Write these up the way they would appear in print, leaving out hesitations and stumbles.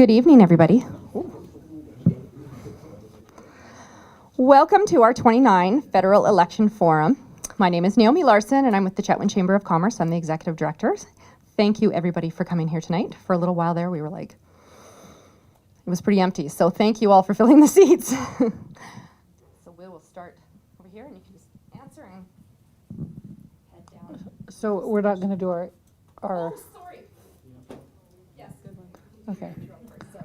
Good evening, everybody. Welcome to our 29 Federal Election Forum. My name is Naomi Larson, and I'm with the Chetwynd Chamber of Commerce. I'm the Executive Director. Thank you, everybody, for coming here tonight. For a little while there, we were like, it was pretty empty, so thank you all for filling the seats. So we will start over here, and you can just answer and head down. So we're not going to do our Oh, sorry. Yes, good one. Okay. Sorry.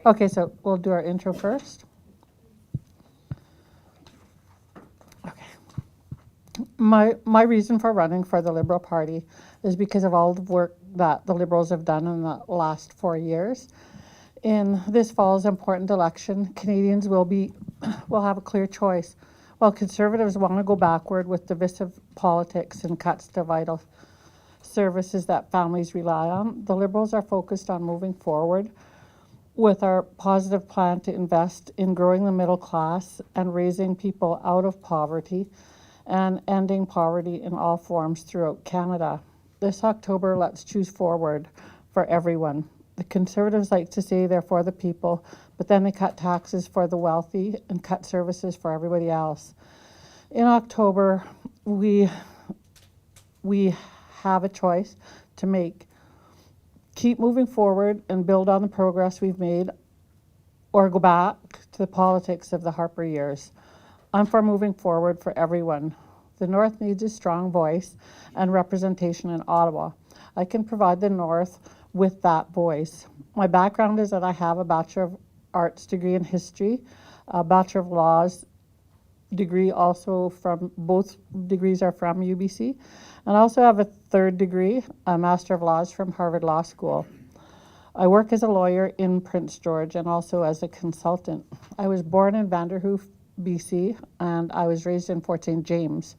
Okay, so we'll do our intro first. Okay. My reason for running for the Liberal Party is because of all the work that the Liberals have done in the last 4 years. In this fall's important election, Canadians will have a clear choice. While Conservatives want to go backward with divisive politics and cuts to vital services that families rely on, the Liberals are focused on moving forward with our positive plan to invest in growing the middle class and raising people out of poverty and ending poverty in all forms throughout Canada. This October, let's choose forward for everyone. The Conservatives like to say they're for the people, but then they cut taxes for the wealthy and cut services for everybody else. In October, we have a choice to make. Keep moving forward and build on the progress we've made, or go back to the politics of the Harper years. I'm for moving forward for everyone. The North needs a strong voice and representation in Ottawa. I can provide the North with that voice. My background is that I have a Bachelor of Arts degree in history, a Bachelor of Laws degree also from, both degrees are from UBC, and I also have a third degree, a Master of Laws from Harvard Law School. I work as a lawyer in Prince George and also as a consultant. I was born in Vanderhoof, BC, and I was raised in Fort St. James.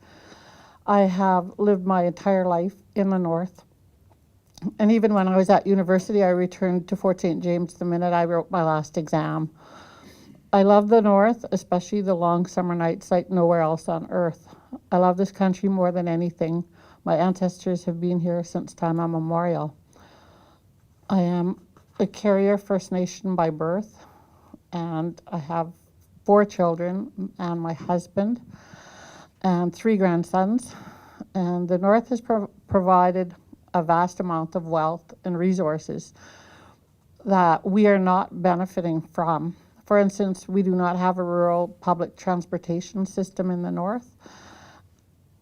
I have lived my entire life in the North, and even when I was at university, I returned to Fort St. James the minute I wrote my last exam. I love the North, especially the long summer nights like nowhere else on earth. I love this country more than anything. My ancestors have been here since time immemorial. I am a Carrier First Nation by birth, and I have 4 children and my husband and 3 grandsons. And the North has provided a vast amount of wealth and resources that we are not benefiting from. For instance, we do not have a rural public transportation system in the North.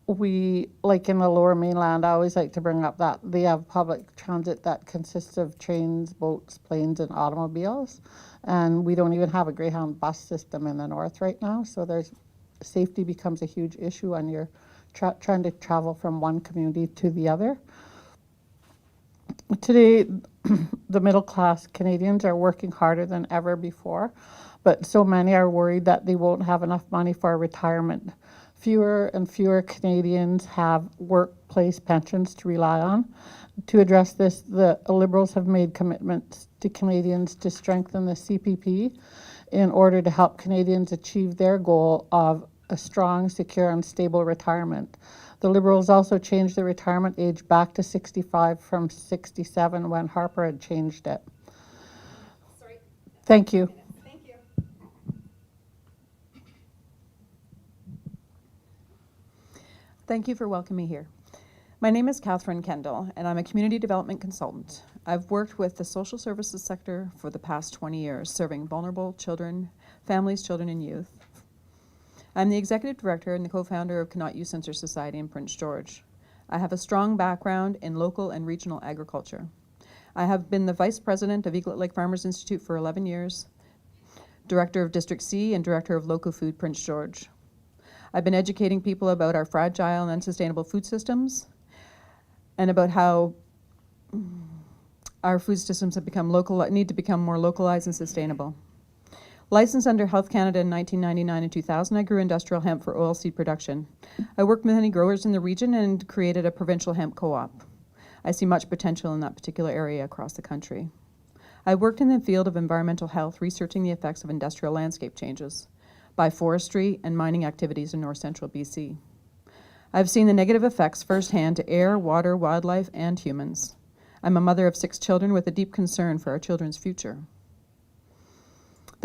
We, like in the Lower Mainland, I always like to bring up that they have public transit that consists of trains, boats, planes, and automobiles. And we don't even have a Greyhound bus system in the North right now. So safety becomes a huge issue when you're trying to travel from one community to the other. Today, the middle class Canadians are working harder than ever before, but so many are worried that they won't have enough money for retirement. Fewer and fewer Canadians have workplace pensions to rely on. To address this, the Liberals have made commitments to Canadians to strengthen the CPP in order to help Canadians achieve their goal of a strong, secure, and stable retirement. The Liberals also changed the retirement age back to 65 from 67 when Harper had changed it. Sorry. Thank you. Thank you. Thank you for welcoming me here. My name is Catherine Kendall, and I'm a community development consultant. I've worked with the social services sector for the past 20 years, serving vulnerable children, families, children, and youth. I'm the executive director and the co-founder of Cannot Use Censor Society in Prince George. I have a strong background in local and regional agriculture. I have been the vice president of Eaglet Lake Farmers Institute for 11 years, director of District C, and director of Local Food Prince George. I've been educating people about our fragile and unsustainable food systems and about how our food systems have need to become more localized and sustainable. Licensed under Health Canada in 1999 and 2000, I grew industrial hemp for oilseed production. I worked with many growers in the region and created a provincial hemp co-op. I see much potential in that particular area across the country. I worked in the field of environmental health, researching the effects of industrial landscape changes by forestry and mining activities in north central BC. I've seen the negative effects firsthand to air, water, wildlife, and humans. I'm a mother of 6 children with a deep concern for our children's future.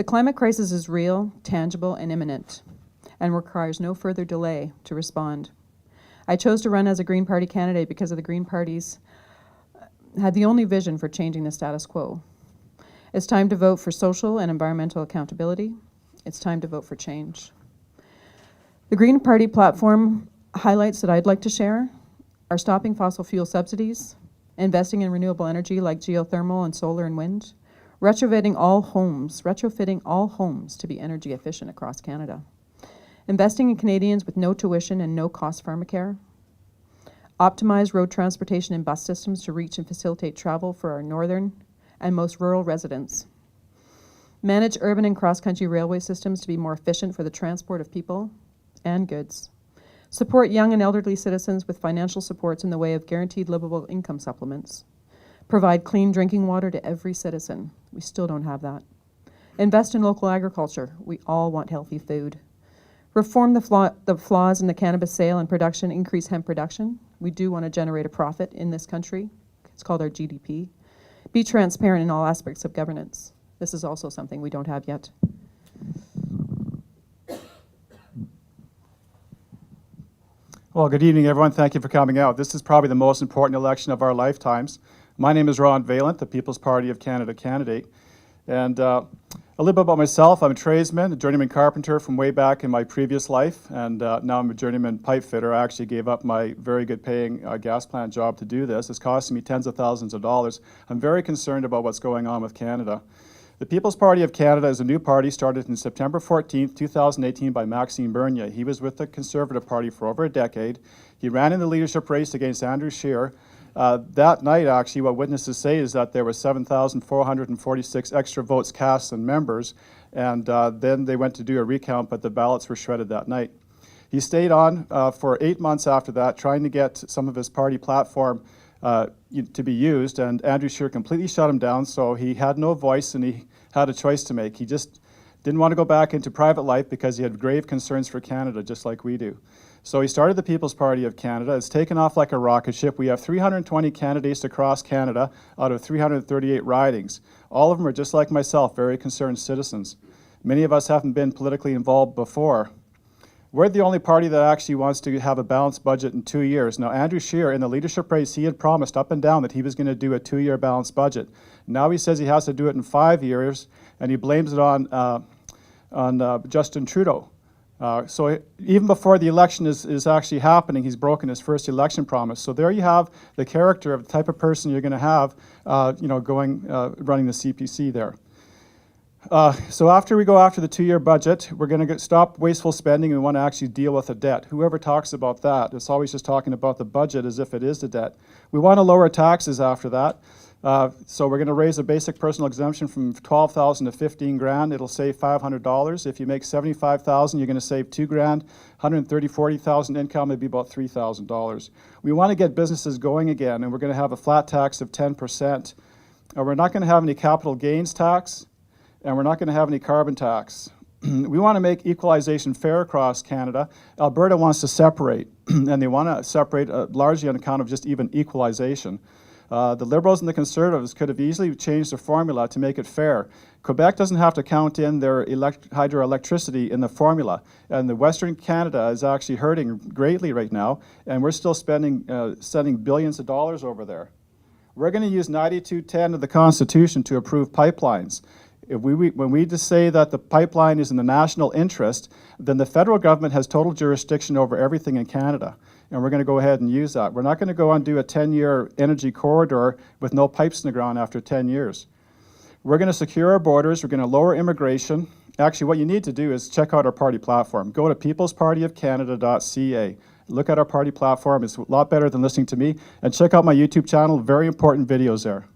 The climate crisis is real, tangible, and imminent, and requires no further delay to respond. I chose to run as a Green Party candidate because of the Green Party's had the only vision for changing the status quo. It's time to vote for social and environmental accountability. It's time to vote for change. The Green Party platform highlights that I'd like to share are stopping fossil fuel subsidies, investing in renewable energy like geothermal and solar and wind, retrofitting all homes to be energy efficient across Canada, investing in Canadians with no tuition and no cost pharmacare, optimize road transportation and bus systems to reach and facilitate travel for our northern and most rural residents, manage urban and cross-country railway systems to be more efficient for the transport of people and goods, support young and elderly citizens with financial supports in the way of guaranteed livable income supplements, provide clean drinking water to every citizen. We still don't have that. Invest in local agriculture. We all want healthy food. Reform the flaws in the cannabis sale and production, increase hemp production. We do want to generate a profit in this country. It's called our GDP. Be transparent in all aspects of governance. This is also something we don't have yet. Well, good evening, everyone. Thank you for coming out. This is probably the most important election of our lifetimes. My name is Vaillant, the People's Party of Canada candidate. And a little bit about myself. I'm a tradesman, a journeyman carpenter from way back in my previous life, and now I'm a journeyman pipe fitter. I actually gave up my very good paying gas plant job to do this. It's costing me tens of thousands of dollars. I'm very concerned about what's going on with Canada. The People's Party of Canada is a new party started in September 14th, 2018 by Maxime Bernier. He was with the Conservative Party for over a decade. He ran in the leadership race against Andrew Scheer. That night, actually, what witnesses say is that there were 7,446 extra votes cast and members, and then they went to do a recount, but the ballots were shredded that night. He stayed on for 8 months after that, trying to get some of his party platform to be used, and Andrew Scheer completely shut him down, so he had no voice and he had a choice to make. He just didn't want to go back into private life because he had grave concerns for Canada, just like we do. So he started the People's Party of Canada. It's taken off like a rocket ship. We have 320 candidates across Canada out of 338 ridings. All of them are just like myself, very concerned citizens. Many of us haven't been politically involved before. We're the only party that actually wants to have a balanced budget in 2 years. Now, Andrew Scheer, in the leadership race, he had promised up and down that he was going to do a 2-year balanced budget. Now he says he has to do it in 5 years, and he blames it on Justin Trudeau. So even before the election is actually happening, he's broken his first election promise. So there you have the character of the type of person you're going to have, running the CPC there. So after we go after the 2-year budget, we're going to stop wasteful spending and we want to actually deal with the debt. Whoever talks about that, it's always just talking about the budget as if it is the debt. We want to lower taxes after that. So we're going to raise a basic personal exemption from $12,000 to $15,000. It'll save $500. If you make $75,000, you're going to save $2,000. $130,000-$40,000 income, it'd be about $3,000. We want to get businesses going again, and we're going to have a flat tax of 10%. We're not going to have any capital gains tax, and we're not going to have any carbon tax. We want to make equalization fair across Canada. Alberta wants to separate, and they want to separate largely on account of just even equalization. The Liberals and the Conservatives could have easily changed the formula to make it fair. Quebec doesn't have to count in their hydroelectricity in the formula, and the Western Canada is actually hurting greatly right now, and we're still sending billions of dollars over there. We're going to use 9210 of the Constitution to approve pipelines. When we just say that the pipeline is in the national interest, then the federal government has total jurisdiction over everything in Canada. And we're going to go ahead and use that. We're not going to go and do a 10-year energy corridor with no pipes in the ground after 10 years. We're going to secure our borders. We're going to lower immigration. Actually, what you need to do is check out our party platform. Go to peoplespartyofcanada.ca. Look at our party platform. It's a lot better than listening to me. And check out my YouTube channel. Very important videos there.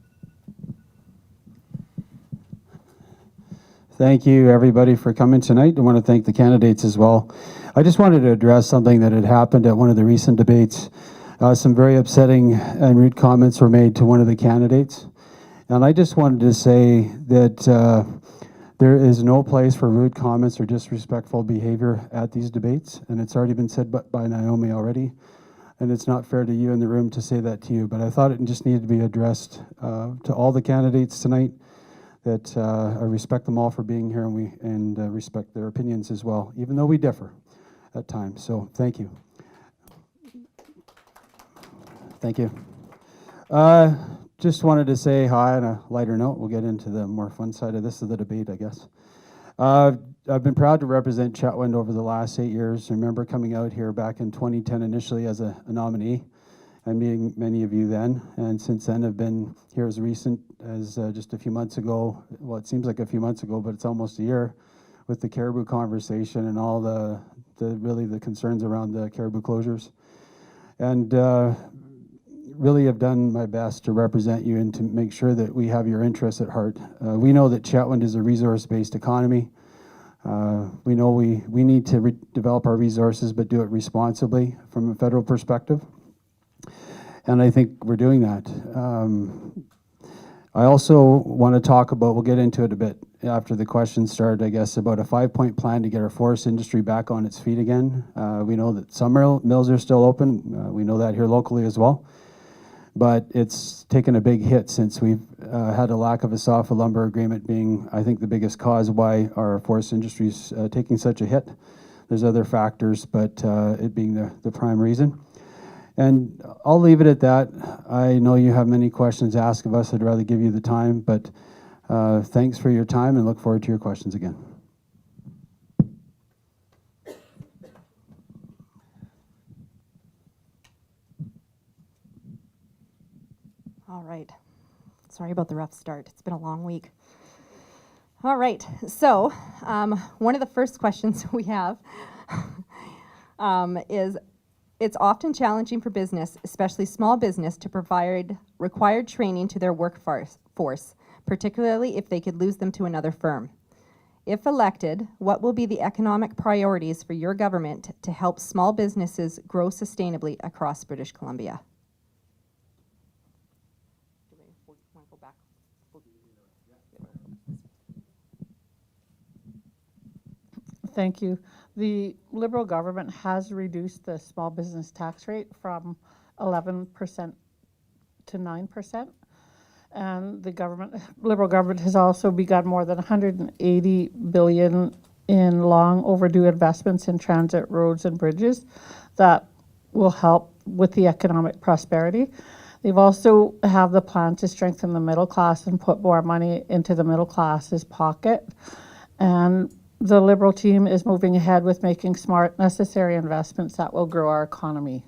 Thank you, everybody, for coming tonight. I want to thank the candidates as well. I just wanted to address something that had happened at one of the recent debates. Some very upsetting and rude comments were made to one of the candidates. And I just wanted to say that there is no place for rude comments or disrespectful behavior at these debates. And it's already been said by Naomi already. And it's not fair to you in the room to say that to you. But I thought it just needed to be addressed to all the candidates tonight. that I respect them all for being here, and respect their opinions as well, even though we differ at times. So thank you. Thank you. Just wanted to say hi on a lighter note. We'll get into the more fun side of this of the debate, I guess. I've been proud to represent Chetwynd over the last 8 years. I remember coming out here back in 2010 initially as a nominee and meeting many of you then. And since then I've been here as recent as just a few months ago. Well, it seems like a few months ago, but it's almost a year with the Caribou conversation and all the really the concerns around the Caribou closures. And really have done my best to represent you and to make sure that we have your interests at heart. We know that Chetwynd is a resource-based economy. We know we need to develop our resources, but do it responsibly from a federal perspective. And I think we're doing that. I also want to talk about, we'll get into it a bit after the questions start, I guess, about a 5-point plan to get our forest industry back on its feet again. We know that some mills are still open. We know that here locally as well. But it's taken a big hit since we've had a lack of a softwood lumber agreement being, I think, the biggest cause why our forest industry is taking such a hit. There's other factors, but it being the prime reason. And I'll leave it at that. I know you have many questions to ask of us. I'd rather give you the time, but thanks for your time and look forward to your questions again. All right. Sorry about the rough start. It's been a long week. All right. So one of the first questions we have is, it's often challenging for business, especially small business, to provide required training to their workforce, particularly if they could lose them to another firm. If elected, what will be the economic priorities for your government to help small businesses grow sustainably across British Columbia? Thank you. The Liberal government has reduced the small business tax rate from 11% to 9%. And the Liberal government has also begun more than $180 billion in long overdue investments in transit roads and bridges that will help with the economic prosperity. They've also have the plan to strengthen the middle class and put more money into the middle class's pocket. And the Liberal team is moving ahead with making smart, necessary investments that will grow our economy.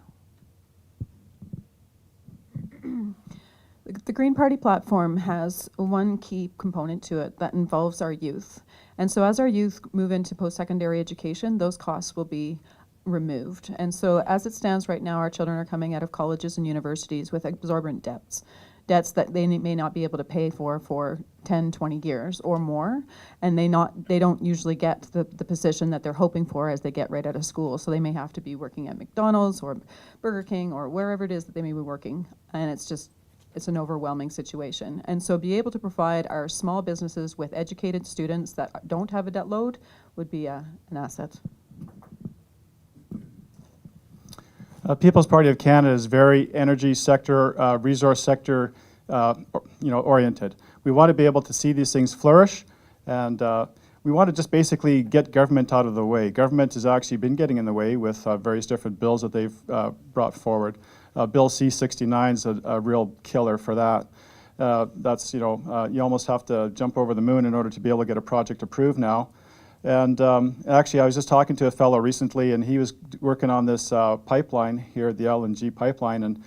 The Green Party platform has one key component to it that involves our youth. And so as our youth move into post-secondary education, those costs will be removed. And so as it stands right now, our children are coming out of colleges and universities with exorbitant debts that they may not be able to pay for 10, 20 years or more, and they don't usually get the position that they're hoping for as they get right out of school. So they may have to be working at McDonald's or Burger King or wherever it is that they may be working, and it's an overwhelming situation. And so be able to provide our small businesses with educated students that don't have a debt load would be an asset. People's Party of Canada is very energy sector, resource sector, oriented. We want to be able to see these things flourish, and we want to just basically get government out of the way. Government has actually been getting in the way with various different bills that they've brought forward. Bill C-69 is a real killer for that. That's, you almost have to jump over the moon in order to be able to get a project approved now. And actually, I was just talking to a fellow recently, and he was working on this pipeline here, the LNG pipeline, and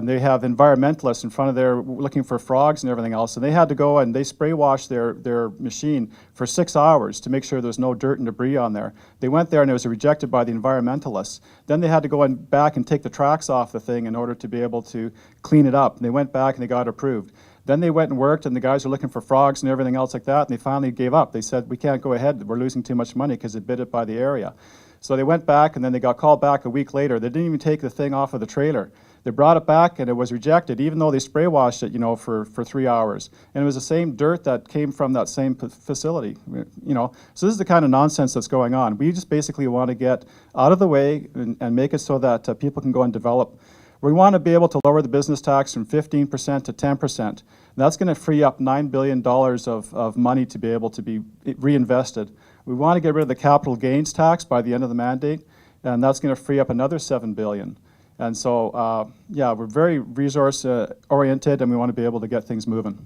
they have environmentalists in front of there looking for frogs and everything else, and they had to go and they spray washed their machine for 6 hours to make sure there was no dirt and debris on there. They went there and it was rejected by the environmentalists. Then they had to go back and take the tracks off the thing in order to be able to clean it up. And they went back and they got it approved. Then they went and worked, and the guys were looking for frogs and everything else like that, and they finally gave up. They said, we can't go ahead, we're losing too much money because it bid it by the area. So they went back, and then they got called back a week later. They didn't even take the thing off of the trailer. They brought it back, and it was rejected, even though they spray washed it, for 3 hours. And it was the same dirt that came from that same facility, So this is the kind of nonsense that's going on. We just basically want to get out of the way and make it so that people can go and develop We want to be able to lower the business tax from 15% to 10%. That's going to free up $9 billion of money to be able to be reinvested. We want to get rid of the capital gains tax by the end of the mandate, and that's going to free up another $7 billion. And so, yeah, we're very resource oriented, and we want to be able to get things moving.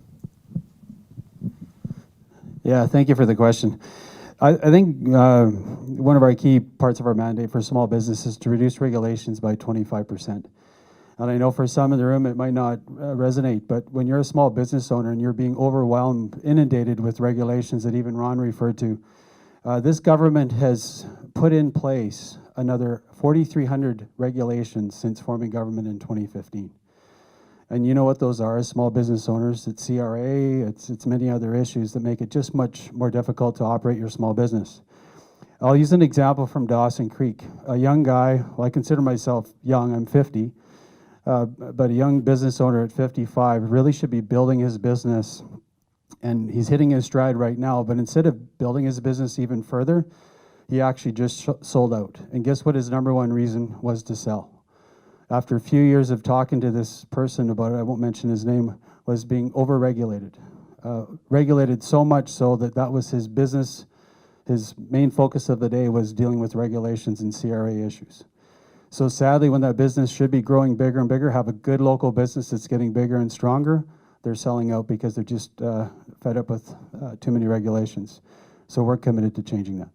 Yeah, thank you for the question. I think one of our key parts of our mandate for small business is to reduce regulations by 25%. And I know for some in the room it might not resonate, but when you're a small business owner and you're being overwhelmed, inundated with regulations that even Ron referred to, this government has put in place another 4,300 regulations since forming government in 2015. And you know what those are, as small business owners. It's CRA, it's many other issues that make it just much more difficult to operate your small business. I'll use an example from Dawson Creek. A young guy, well, I consider myself young, I'm 50, but a young business owner at 55 really should be building his business, and he's hitting his stride right now, but instead of building his business even further, he actually just sold out. And guess what his number one reason was to sell? After a few years of talking to this person about it, I won't mention his name, was being over-regulated. Regulated so much so that that was his business, his main focus of the day was dealing with regulations and CRA issues. So sadly, when that business should be growing bigger and bigger, have a good local business that's getting bigger and stronger, they're selling out because they're just fed up with too many regulations. So we're committed to changing that.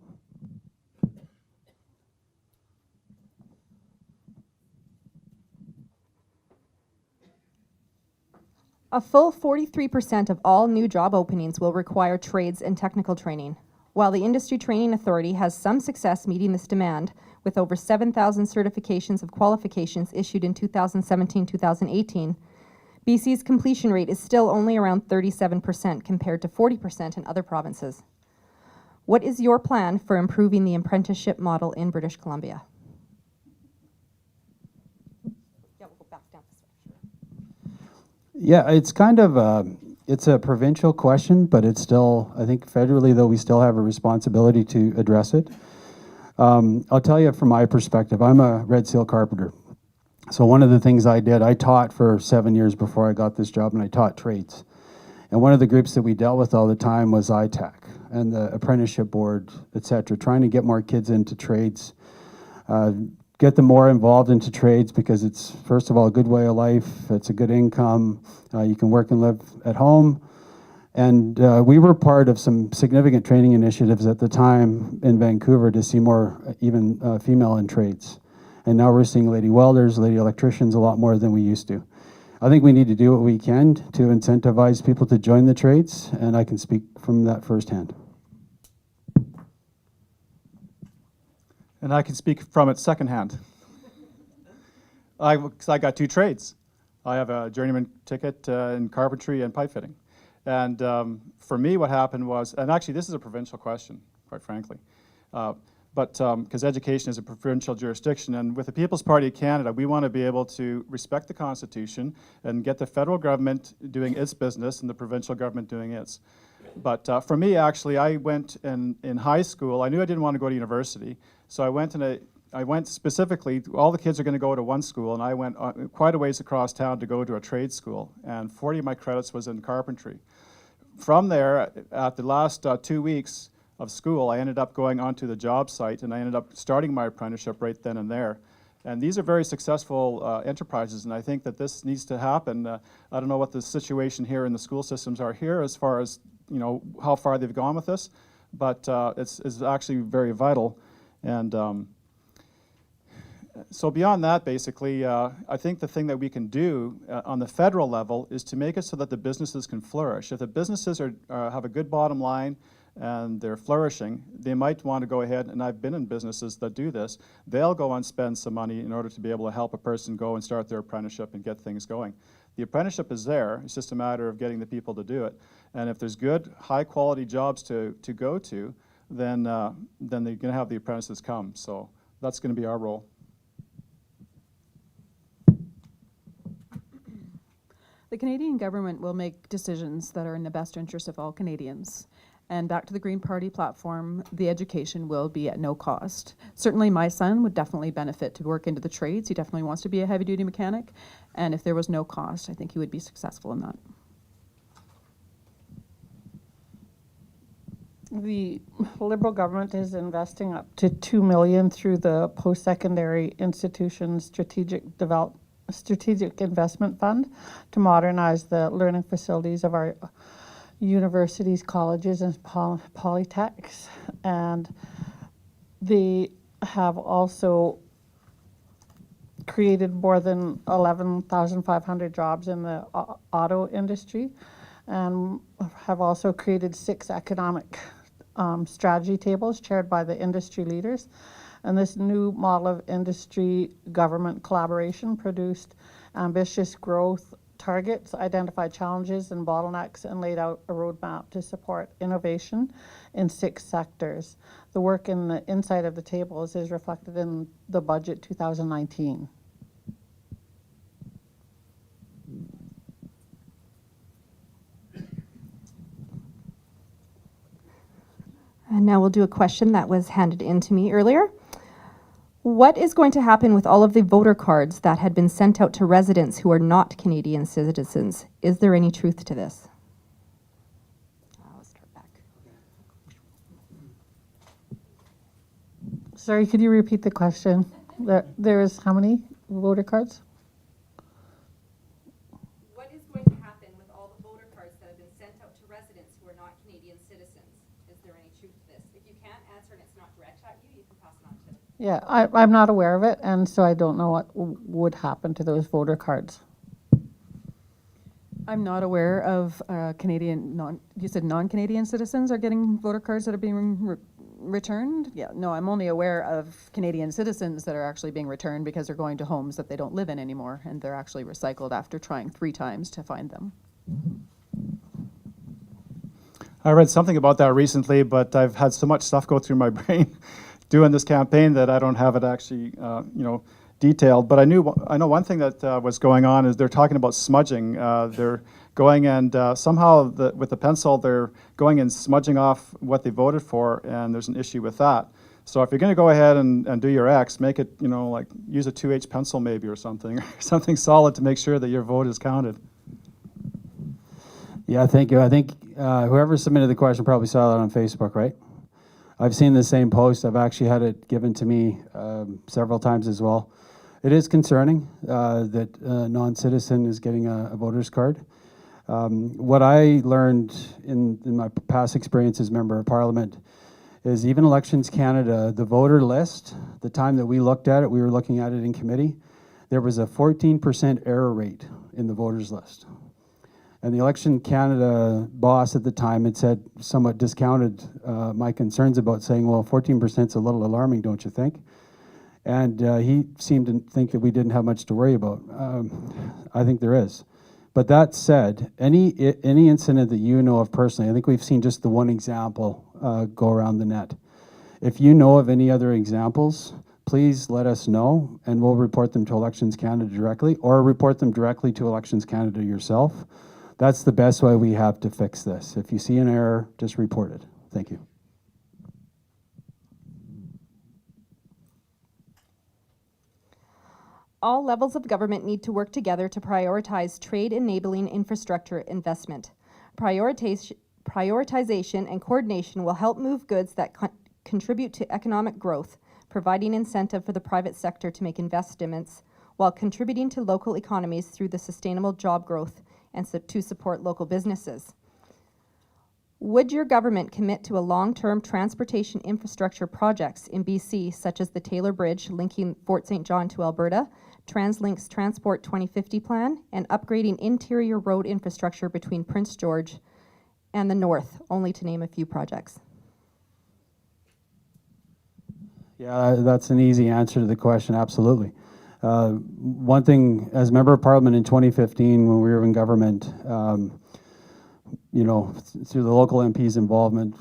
A full 43% of all new job openings will require trades and technical training. While the Industry Training Authority has some success meeting this demand, with over 7,000 certifications of qualifications issued in 2017-2018, BC's completion rate is still only around 37% compared to 40% in other provinces. What is your plan for improving the apprenticeship model in British Columbia? Yeah, it's kind of it's a provincial question, but it's still, I think federally though, we still have a responsibility to address it. I'll tell you from my perspective, I'm a Red Seal carpenter. So one of the things I did, I taught for 7 years before I got this job, and I taught trades. And one of the groups that we dealt with all the time was ITAC and the apprenticeship board, et cetera, trying to get more kids into trades, get them more involved into trades because it's, first of all, a good way of life, it's a good income, you can work and live at home. And we were part of some significant training initiatives at the time in Vancouver to see more even female in trades. And now we're seeing lady welders, lady electricians a lot more than we used to. I think we need to do what we can to incentivize people to join the trades, and I can speak from that firsthand. And I can speak from it secondhand. I got two trades. I have a journeyman ticket in carpentry and pipe fitting. And for me, what happened was, and actually this is a provincial question, quite frankly, because education is a provincial jurisdiction, and with the People's Party of Canada, we want to be able to respect the Constitution and get the federal government doing its business and the provincial government doing its. But for me, actually, I went in high school, I knew I didn't want to go to university, so I went specifically, all the kids are going to go to one school, and I went quite a ways across town to go to a trade school, and 40 of my credits was in carpentry. From there, at the last 2 weeks of school, I ended up going onto the job site, and I ended up starting my apprenticeship right then and there. And these are very successful enterprises, and I think that this needs to happen. I don't know what the situation here in the school systems are here as far as, you know, how far they've gone with this, but it's actually very vital. And so beyond that, basically, I think the thing that we can do on the federal level is to make it so that the businesses can flourish. If the businesses have a good bottom line and they're flourishing, they might want to go ahead, and I've been in businesses that do this, they'll go and spend some money in order to be able to help a person go and start their apprenticeship and get things going. The apprenticeship is there, it's just a matter of getting the people to do it. And if there's good, high-quality jobs to go to, then they're going to have the apprentices come. So that's going to be our role. The Canadian government will make decisions that are in the best interest of all Canadians. And back to the Green Party platform, the education will be at no cost. Certainly my son would definitely benefit to work into the trades. He definitely wants to be a heavy-duty mechanic. And if there was no cost, I think he would be successful in that. The Liberal government is investing up to $2 million through the Post-Secondary Institutions Strategic Investment Fund to modernize the learning facilities of our universities, colleges, and polytechs. And they have also created more than 11,500 jobs in the auto industry, and have also created 6 economic strategy tables chaired by the industry leaders. And this new model of industry government collaboration produced ambitious growth targets, identified challenges and bottlenecks, and laid out a roadmap to support innovation in 6 sectors. The work in the inside of the tables is reflected in the budget 2019. And now we'll do a question that was handed in to me earlier. What is going to happen with all of the voter cards that had been sent out to residents who are not Canadian citizens? Is there any truth to this? I'll start back. Sorry, could you repeat the question? There is how many voter cards? What is going to happen with all the voter cards that have been sent out to residents who are not Canadian citizens? Is there any truth to this? If you can't answer and it's not direct at you, you can pass it on to Yeah, I'm not aware of it, and so I don't know what would happen to those voter cards. I'm not aware of you said non-Canadian citizens are getting voter cards that are being returned? Yeah, no, I'm only aware of Canadian citizens that are actually being returned because they're going to homes that they don't live in anymore, and they're actually recycled after trying 3 times to find them. I read something about that recently, but I've had so much stuff go through my brain doing this campaign that I don't have it actually, detailed. But I know one thing that was going on is they're talking about smudging. They're going and somehow with the pencil, they're going and smudging off what they voted for, and there's an issue with that. So if you're going to go ahead and do your X, make it, like use a 2H pencil maybe or something, something solid to make sure that your vote is counted. Yeah, thank you. I think whoever submitted the question probably saw that on Facebook, right? I've seen the same post. I've actually had it given to me several times as well. It is concerning that a non-citizen is getting a voter's card. What I learned in my past experience as Member of Parliament is even Elections Canada, the voter list, the time that we looked at it, we were looking at it in committee, there was a 14% error rate in the voters list. And the Election Canada boss at the time had said, somewhat discounted my concerns about saying, well, 14% is a little alarming, don't you think? And he seemed to think that we didn't have much to worry about. I think there is. But that said, any incident that you know of personally, I think we've seen just the one example go around the net. If you know of any other examples, please let us know, and we'll report them to Elections Canada directly, or report them directly to Elections Canada yourself. That's the best way we have to fix this. If you see an error, just report it. Thank you. All levels of government need to work together to prioritize trade-enabling infrastructure investment. Prioritization and coordination will help move goods that contribute to economic growth, providing incentive for the private sector to make investments while contributing to local economies through the sustainable job growth and to support local businesses. Would your government commit to a long-term transportation infrastructure projects in BC, such as the Taylor Bridge linking Fort St. John to Alberta, TransLink's Transport 2050 plan, and upgrading interior road infrastructure between Prince George and the north, only to name a few projects? Yeah, that's an easy answer to the question, absolutely. One thing, as Member of Parliament in 2015, when we were in government, through the local MP's involvement,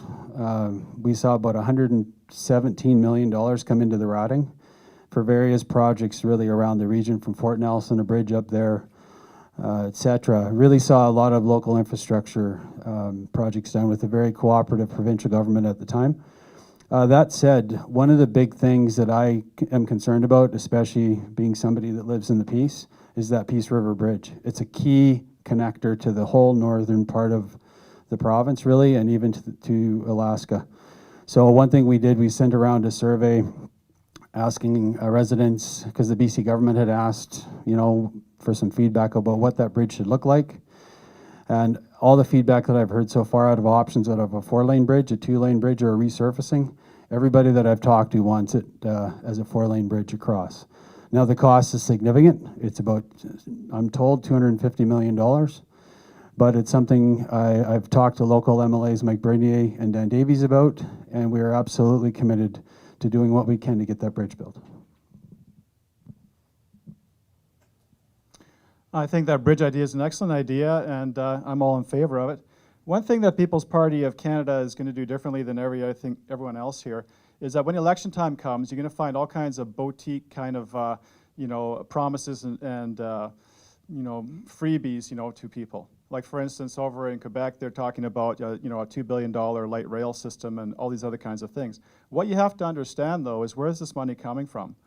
we saw about $117 million come into the riding for various projects really around the region, from Fort Nelson, a bridge up there, etc. Really saw a lot of local infrastructure projects done with a very cooperative provincial government at the time. That said, one of the big things that I am concerned about, especially being somebody that lives in the Peace, is that Peace River Bridge. It's a key connector to the whole northern part of the province, really, and even to Alaska. So one thing we did, we sent around a survey asking residents, because the BC government had asked, for some feedback about what that bridge should look like. And all the feedback that I've heard so far out of options out of a 4-lane bridge, a 2-lane bridge, or a resurfacing, everybody that I've talked to wants it as a 4-lane bridge across. Now the cost is significant. It's about, I'm told, $250 million. But it's something I've talked to local MLAs Mike Bernier and Dan Davies about, and we are absolutely committed to doing what we can to get that bridge built. I think that bridge idea is an excellent idea, and I'm all in favor of it. One thing that People's Party of Canada is going to do differently than everyone else here is that when election time comes, you're going to find all kinds of boutique kind of promises and freebies to people. Like for instance, over in Quebec, they're talking about a $2 billion light rail system and all these other kinds of things. What you have to understand though is where is this money coming from?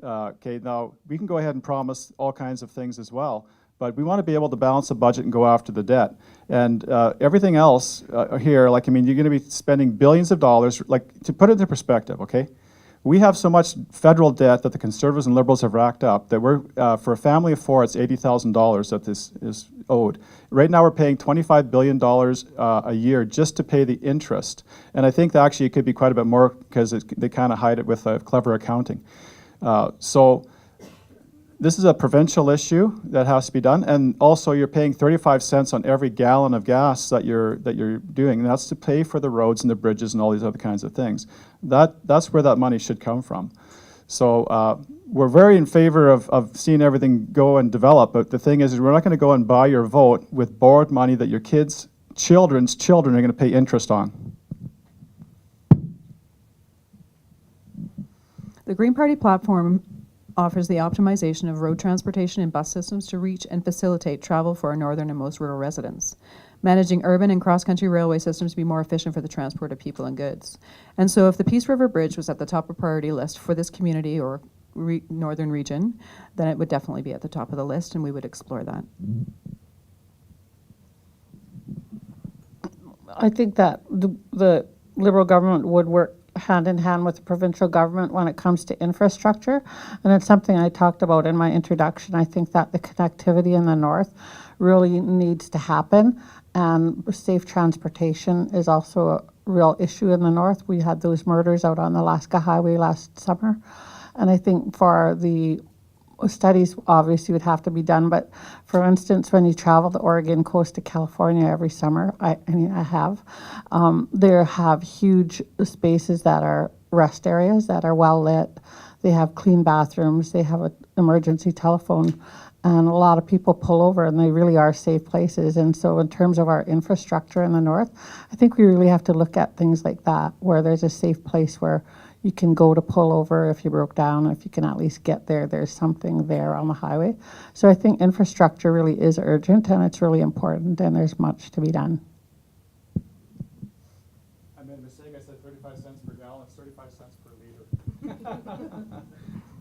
Okay, now we can go ahead and promise all kinds of things as well, but we want to be able to balance the budget and go after the debt. And everything else here, you're going to be spending billions of dollars, to put it into perspective, okay? We have so much federal debt that the Conservatives and Liberals have racked up that we're, for a family of 4, it's $80,000 that this is owed. Right now we're paying $25 billion a year just to pay the interest. And I think that actually it could be quite a bit more because they kind of hide it with clever accounting. So this is a provincial issue that has to be done, and also you're paying 35 cents on every gallon of gas that you're doing, and that's to pay for the roads and the bridges and all these other kinds of things. That's where that money should come from. So we're very in favor of seeing everything go and develop, but the thing is we're not going to go and buy your vote with borrowed money that your children's children are going to pay interest on. The Green Party platform offers the optimization of road transportation and bus systems to reach and facilitate travel for our northern and most rural residents, managing urban and cross-country railway systems to be more efficient for the transport of people and goods. And so if the Peace River Bridge was at the top of priority list for this community or northern region, then it would definitely be at the top of the list, and we would explore that. I think that the Liberal government would work hand in hand with the provincial government when it comes to infrastructure, and it's something I talked about in my introduction. I think that the connectivity in the north really needs to happen, and safe transportation is also a real issue in the north. We had those murders out on the Alaska Highway last summer, and I think for the studies obviously would have to be done, but for instance, when you travel the Oregon coast to California every summer, I have, there have huge spaces that are rest areas that are well lit. They have clean bathrooms, they have an emergency telephone, and a lot of people pull over, and they really are safe places. And so in terms of our infrastructure in the north, I think we really have to look at things like that, where there's a safe place where you can go to pull over if you broke down. If you can at least get there, there's something there on the highway. So I think infrastructure really is urgent, and it's really important, and there's much to be done. I made a mistake. I said 35 cents per gallon. It's 35 cents per liter.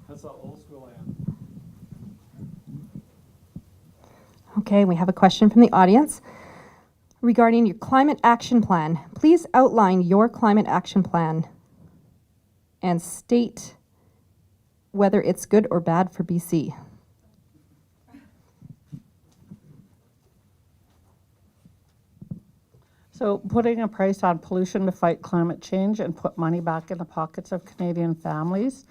That's how old school I am. Okay, we have a question from the audience regarding your climate action plan. Please outline your climate action plan and state whether it's good or bad for BC. So putting a price on pollution to fight climate change and put money back in the pockets of Canadian families.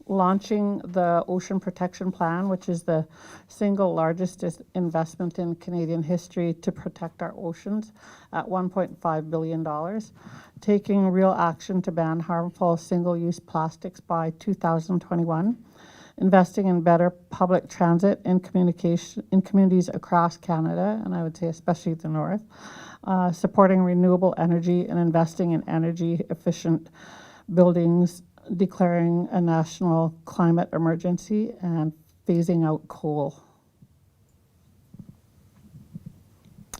Launching the Ocean Protection Plan, which is the single largest investment in Canadian history to protect our oceans at $1.5 billion. Taking real action to ban harmful single-use plastics by 2021. Investing in better public transit and communication in communities across Canada, and I would say especially the north. Supporting renewable energy and investing in energy efficient buildings, declaring a national climate emergency, and phasing out coal.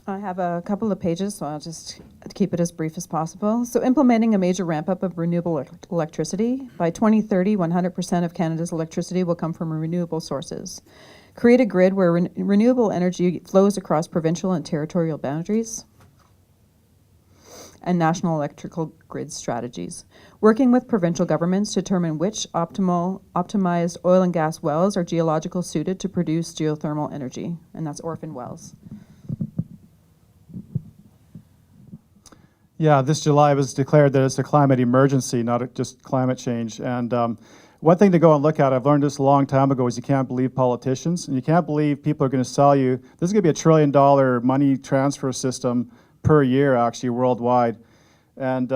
I have a couple of pages, so I'll just keep it as brief as possible. So implementing a major ramp-up of renewable electricity. By 2030, 100% of Canada's electricity will come from renewable sources. Create a grid where renewable energy flows across provincial and territorial boundaries. And national electrical grid strategies. Working with provincial governments to determine which optimized oil and gas wells are geologically suited to produce geothermal energy, and that's orphan wells. Yeah, this July it was declared that it's a climate emergency, not just climate change. And one thing to go and look at, I've learned this a long time ago, is you can't believe politicians. And you can't believe people are going to sell you. This is going to be $1 trillion money transfer system per year, actually, worldwide. And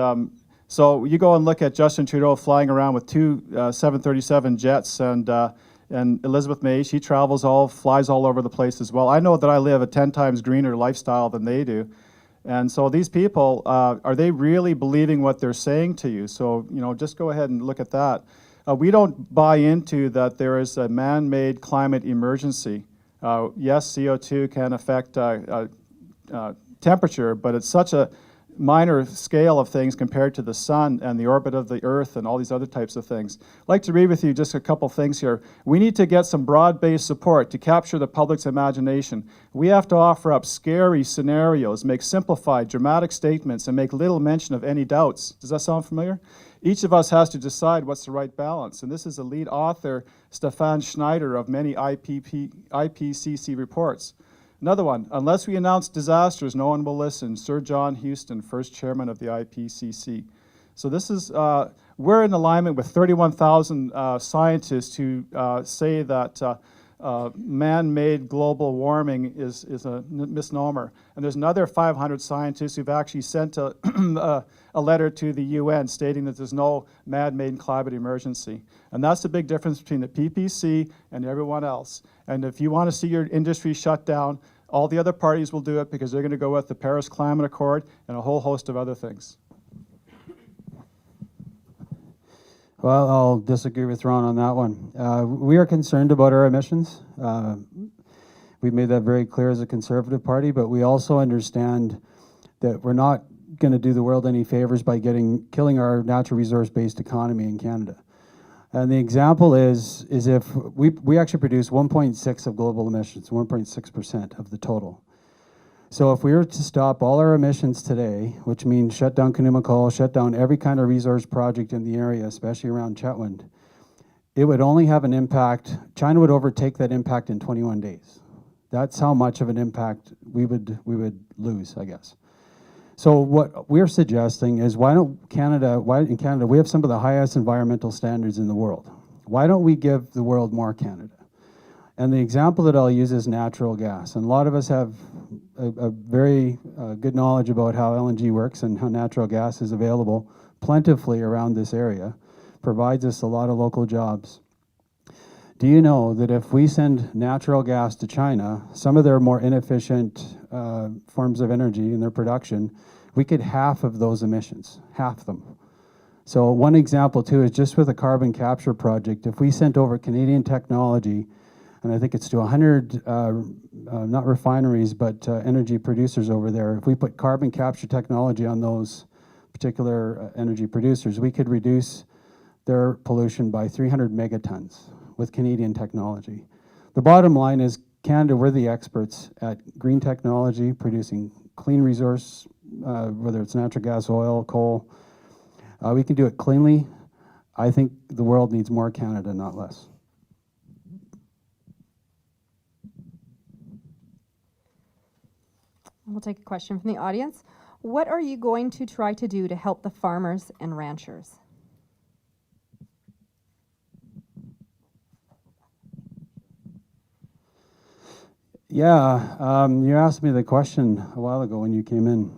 so you go and look at Justin Trudeau flying around with two 737 jets, and Elizabeth May, she flies all over the place as well. I know that I live a 10 times greener lifestyle than they do. And so these people, are they really believing what they're saying to you? So, just go ahead and look at that. We don't buy into that there is a man-made climate emergency. Yes, CO2 can affect temperature, but it's such a minor scale of things compared to the sun and the orbit of the earth and all these other types of things. I'd like to read with you just a couple things here. We need to get some broad-based support to capture the public's imagination. We have to offer up scary scenarios, make simplified, dramatic statements, and make little mention of any doubts. Does that sound familiar? Each of us has to decide what's the right balance. And this is the lead author, Stefan Schneider, of many IPCC reports. Another one, unless we announce disasters, no one will listen. Sir John Houston, first chairman of the IPCC. So this is, we're in alignment with 31,000 scientists who say that man-made global warming is a misnomer. And there's another 500 scientists who've actually sent a letter to the UN stating that there's no man-made climate emergency. And that's the big difference between the PPC and everyone else. And if you want to see your industry shut down, all the other parties will do it because they're going to go with the Paris Climate Accord and a whole host of other things. Well, I'll disagree with Ron on that one. We are concerned about our emissions. We've made that very clear as a Conservative Party, but we also understand that we're not going to do the world any favors by killing our natural resource-based economy in Canada. And the example is if we actually produce 1.6 of global emissions, 1.6% of the total. So if we were to stop all our emissions today, which means shut down Kanumikal, shut down every kind of resource project in the area, especially around Chetwynd, it would only have an impact, China would overtake that impact in 21 days. That's how much of an impact we would lose, I guess. So what we're suggesting is why in Canada we have some of the highest environmental standards in the world. Why don't we give the world more Canada? And the example that I'll use is natural gas. And a lot of us have a very good knowledge about how LNG works and how natural gas is available plentifully around this area, provides us a lot of local jobs. Do you know that if we send natural gas to China, some of their more inefficient forms of energy in their production, we could half of those emissions, half them. So one example too is just with a carbon capture project, if we sent over Canadian technology, and I think it's to 100, not refineries, but energy producers over there, if we put carbon capture technology on those particular energy producers, we could reduce their pollution by 300 megatons with Canadian technology. The bottom line is Canada, we're the experts at green technology, producing clean resource, whether it's natural gas, oil, coal. We can do it cleanly. I think the world needs more Canada, not less. We'll take a question from the audience. What are you going to try to do to help the farmers and ranchers? Yeah, you asked me the question a while ago when you came in.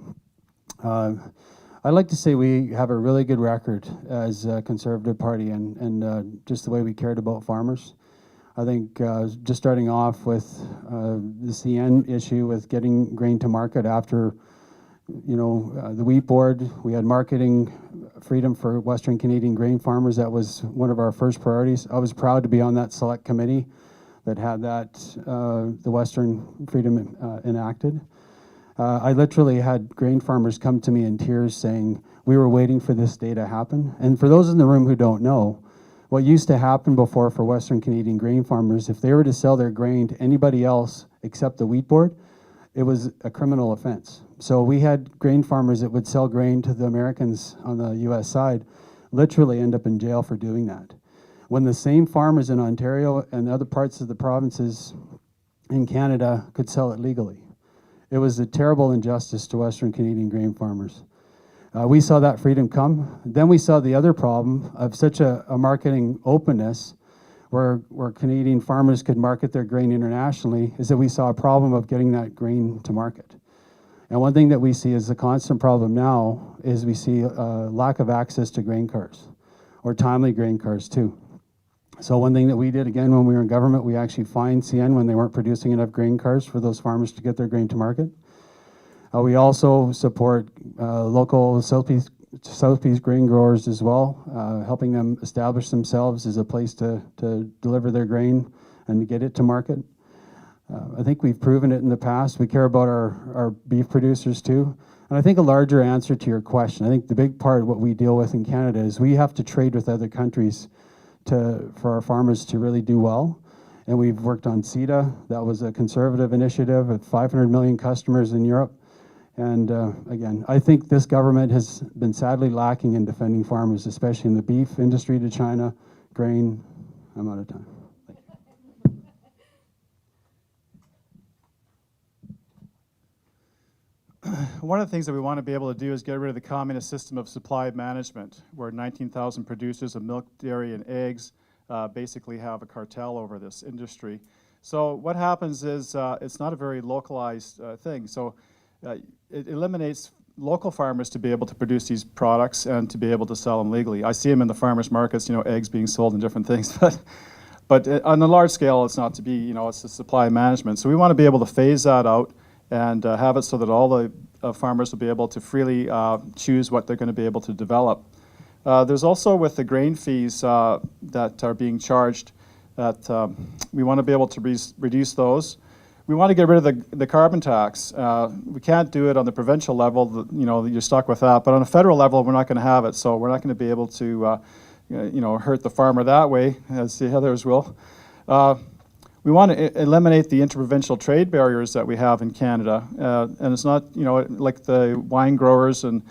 I'd like to say we have a really good record as a Conservative Party and just the way we cared about farmers. I think just starting off with the CN issue with getting grain to market after, the wheat board, we had marketing freedom for Western Canadian grain farmers. That was one of our first priorities. I was proud to be on that select committee that had that, the Western Freedom enacted. I literally had grain farmers come to me in tears saying, we were waiting for this day to happen. And for those in the room who don't know, what used to happen before for Western Canadian grain farmers, if they were to sell their grain to anybody else except the wheat board, it was a criminal offense. So we had grain farmers that would sell grain to the Americans on the US side, literally end up in jail for doing that. When the same farmers in Ontario and other parts of the provinces in Canada could sell it legally. It was a terrible injustice to Western Canadian grain farmers. We saw that freedom come. Then we saw the other problem of such a marketing openness where Canadian farmers could market their grain internationally, is that we saw a problem of getting that grain to market. And one thing that we see is a constant problem now is we see lack of access to grain cars, or timely grain cars too. So one thing that we did, again, when we were in government, we actually fined CN when they weren't producing enough grain cars for those farmers to get their grain to market. We also support local Southeast grain growers as well, helping them establish themselves as a place to deliver their grain and to get it to market. I think we've proven it in the past. We care about our beef producers too. And I think a larger answer to your question, I think the big part of what we deal with in Canada is we have to trade with other countries for our farmers to really do well. And we've worked on CETA. That was a conservative initiative with 500 million customers in Europe. And again, I think this government has been sadly lacking in defending farmers, especially in the beef industry to China, grain. I'm out of time. One of the things that we want to be able to do is get rid of the communist system of supply management, where 19,000 producers of milk, dairy, and eggs basically have a cartel over this industry. So what happens is it's not a very localized thing. So it eliminates local farmers to be able to produce these products and to be able to sell them legally. I see them in the farmers markets, eggs being sold and different things, but on a large scale, it's not to be, it's the supply management. So we want to be able to phase that out and have it so that all the farmers will be able to freely choose what they're going to be able to develop. There's also with the grain fees that are being charged that we want to be able to reduce those. We want to get rid of the carbon tax. We can't do it on the provincial level, you're stuck with that, but on a federal level, we're not going to have it, so we're not going to be able to hurt the farmer that way, as the others will. We want to eliminate the interprovincial trade barriers that we have in Canada, and it's not, like the wine growers and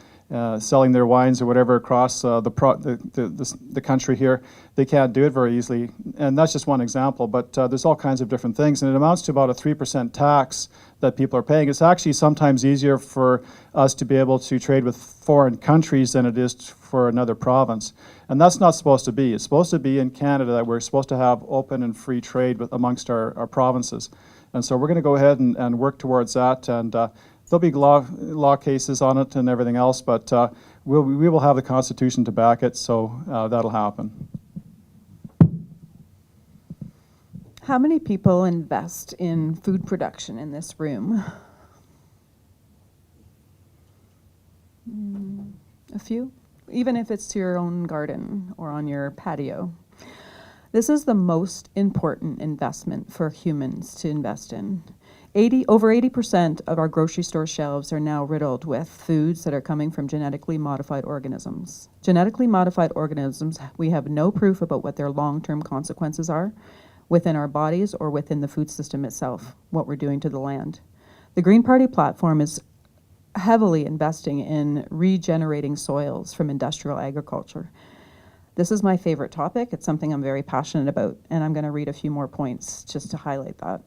selling their wines or whatever across the country here. They can't do it very easily, and that's just one example, but there's all kinds of different things, and it amounts to about a 3% tax that people are paying. It's actually sometimes easier for us to be able to trade with foreign countries than it is for another province, and that's not supposed to be. It's supposed to be in Canada that we're supposed to have open and free trade amongst our provinces, and so we're going to go ahead and work towards that, and there'll be law cases on it and everything else, but we will have the Constitution to back it, so that'll happen. How many people invest in food production in this room? A few? Even if it's to your own garden or on your patio. This is the most important investment for humans to invest in. Over 80% of our grocery store shelves are now riddled with foods that are coming from genetically modified organisms. Genetically modified organisms, we have no proof about what their long-term consequences are within our bodies or within the food system itself, what we're doing to the land. The Green Party platform is heavily investing in regenerating soils from industrial agriculture. This is my favorite topic. It's something I'm very passionate about, and I'm going to read a few more points just to highlight that.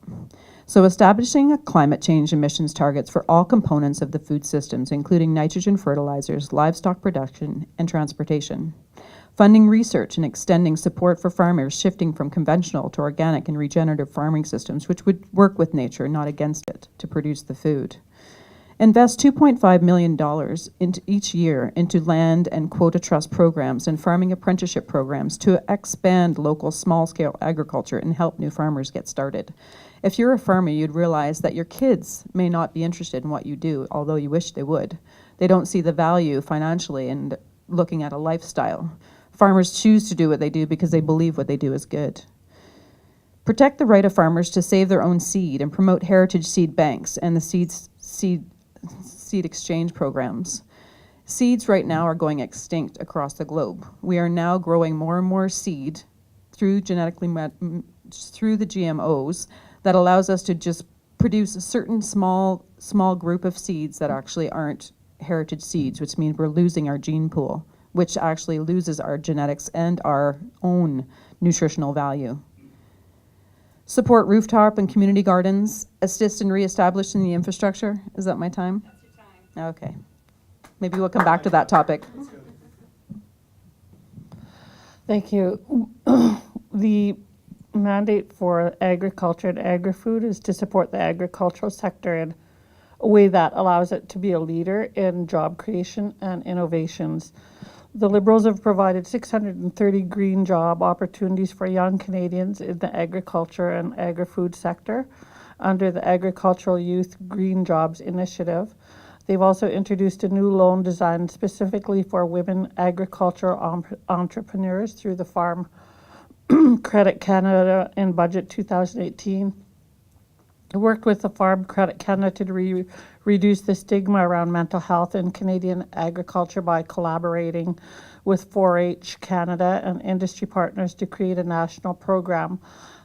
So establishing climate change emissions targets for all components of the food systems, including nitrogen fertilizers, livestock production, and transportation. Funding research and extending support for farmers shifting from conventional to organic and regenerative farming systems, which would work with nature, not against it, to produce the food. Invest $2.5 million into each year into land and quota trust programs and farming apprenticeship programs to expand local small-scale agriculture and help new farmers get started. If you're a farmer, you'd realize that your kids may not be interested in what you do, although you wish they would. They don't see the value financially in looking at a lifestyle. Farmers choose to do what they do because they believe what they do is good. Protect the right of farmers to save their own seed and promote heritage seed banks and the seed seed exchange programs. Seeds right now are going extinct across the globe. We are now growing more and more seed through through the GMOs that allows us to just produce a certain small group of seeds that actually aren't heritage seeds, which means we're losing our gene pool, which actually loses our genetics and our own nutritional value. Support rooftop and community gardens, assist in reestablishing the infrastructure. Is that my time? That's your time. Okay. Maybe we'll come back to that topic. Thank you. The mandate for agriculture and agri-food is to support the agricultural sector in a way that allows it to be a leader in job creation and innovations. The Liberals have provided 630 green job opportunities for young Canadians in the agriculture and agri-food sector under the Agricultural Youth Green Jobs Initiative. They've also introduced a new loan designed specifically for women agricultural entrepreneurs through the Farm Credit Canada in Budget 2018. I worked with the Farm Credit Canada to reduce the stigma around mental health in Canadian agriculture by collaborating with 4-H Canada and industry partners to create a national program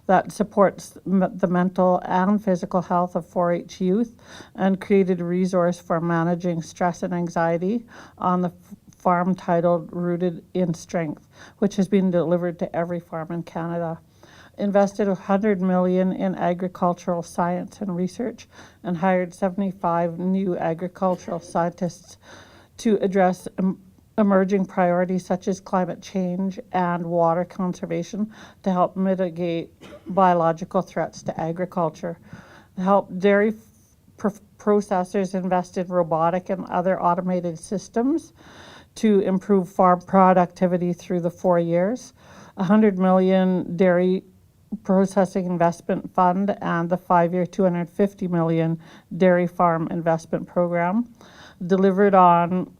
that supports the mental and physical health of 4-H youth, and created a resource for managing stress and anxiety on the farm titled Rooted in Strength, which has been delivered to every farm in Canada. Invested $100 million in agricultural science and research, and hired 75 new agricultural scientists to address emerging priorities such as climate change and water conservation to help mitigate biological threats to agriculture. Help dairy processors invest in robotic and other automated systems to improve farm productivity through the 4 years. $100 million dairy processing investment fund and the 5-year $250 million dairy farm investment program. Delivered on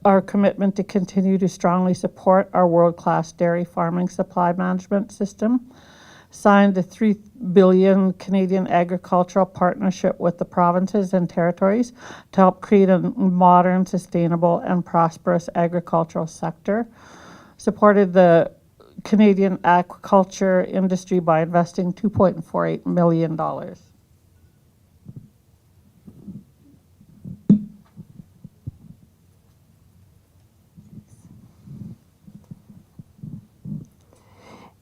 our commitment to continue to strongly support our world-class dairy farming supply management system. Signed a $3 billion Canadian agricultural partnership with the provinces and territories to help create a modern, sustainable, and prosperous agricultural sector. Supported the Canadian aquaculture industry by investing $2.48 million.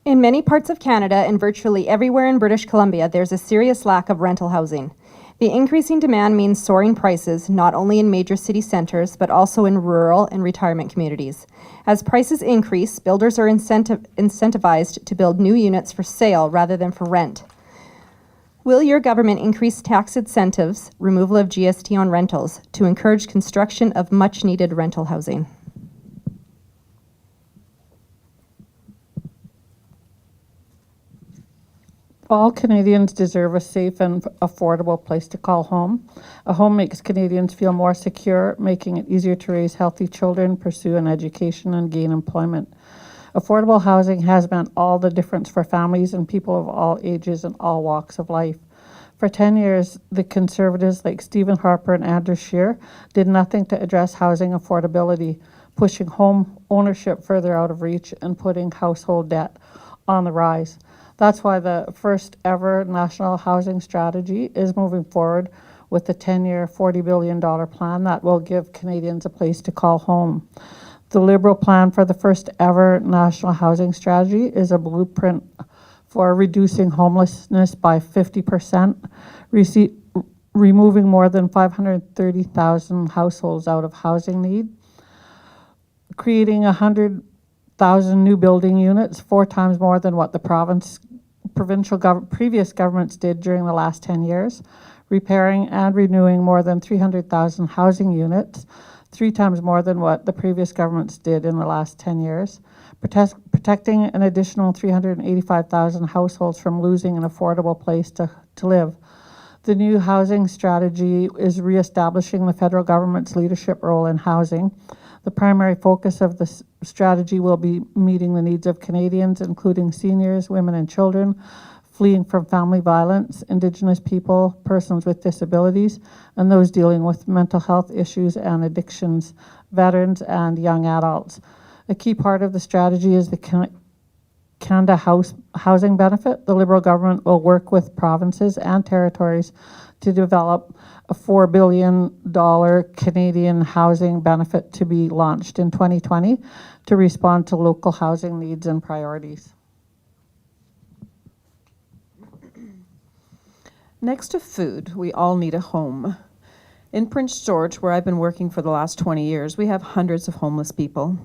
In many parts of Canada and virtually everywhere in British Columbia, there's a serious lack of rental housing. The increasing demand means soaring prices, not only in major city centres, but also in rural and retirement communities. As prices increase, builders are incentivized to build new units for sale rather than for rent. Will your government increase tax incentives, removal of GST on rentals, to encourage construction of much-needed rental housing? All Canadians deserve a safe and affordable place to call home. A home makes Canadians feel more secure, making it easier to raise healthy children, pursue an education, and gain employment. Affordable housing has meant all the difference for families and people of all ages and all walks of life. For 10 years, the Conservatives like Stephen Harper and Andrew Scheer did nothing to address housing affordability, pushing home ownership further out of reach and putting household debt on the rise. That's why the first ever national housing strategy is moving forward with the 10-year $40 billion plan that will give Canadians a place to call home. The Liberal plan for the first ever national housing strategy is a blueprint for reducing homelessness by 50%, removing more than 530,000 households out of housing need, creating 100,000 new building units, 4 times more than what the previous governments did during the last 10 years, repairing and renewing more than 300,000 housing units, 3 times more than what the previous governments did in the last 10 years, protecting an additional 385,000 households from losing an affordable place to live. The new housing strategy is reestablishing the federal government's leadership role in housing. The primary focus of the strategy will be meeting the needs of Canadians, including seniors, women and children, fleeing from family violence, Indigenous people, persons with disabilities, and those dealing with mental health issues and addictions, veterans, and young adults. A key part of the strategy is the Canada Housing Benefit. The Liberal government will work with provinces and territories to develop a $4 billion Canadian housing benefit to be launched in 2020 to respond to local housing needs and priorities. Next to food, we all need a home. In Prince George, where I've been working for the last 20 years, we have hundreds of homeless people.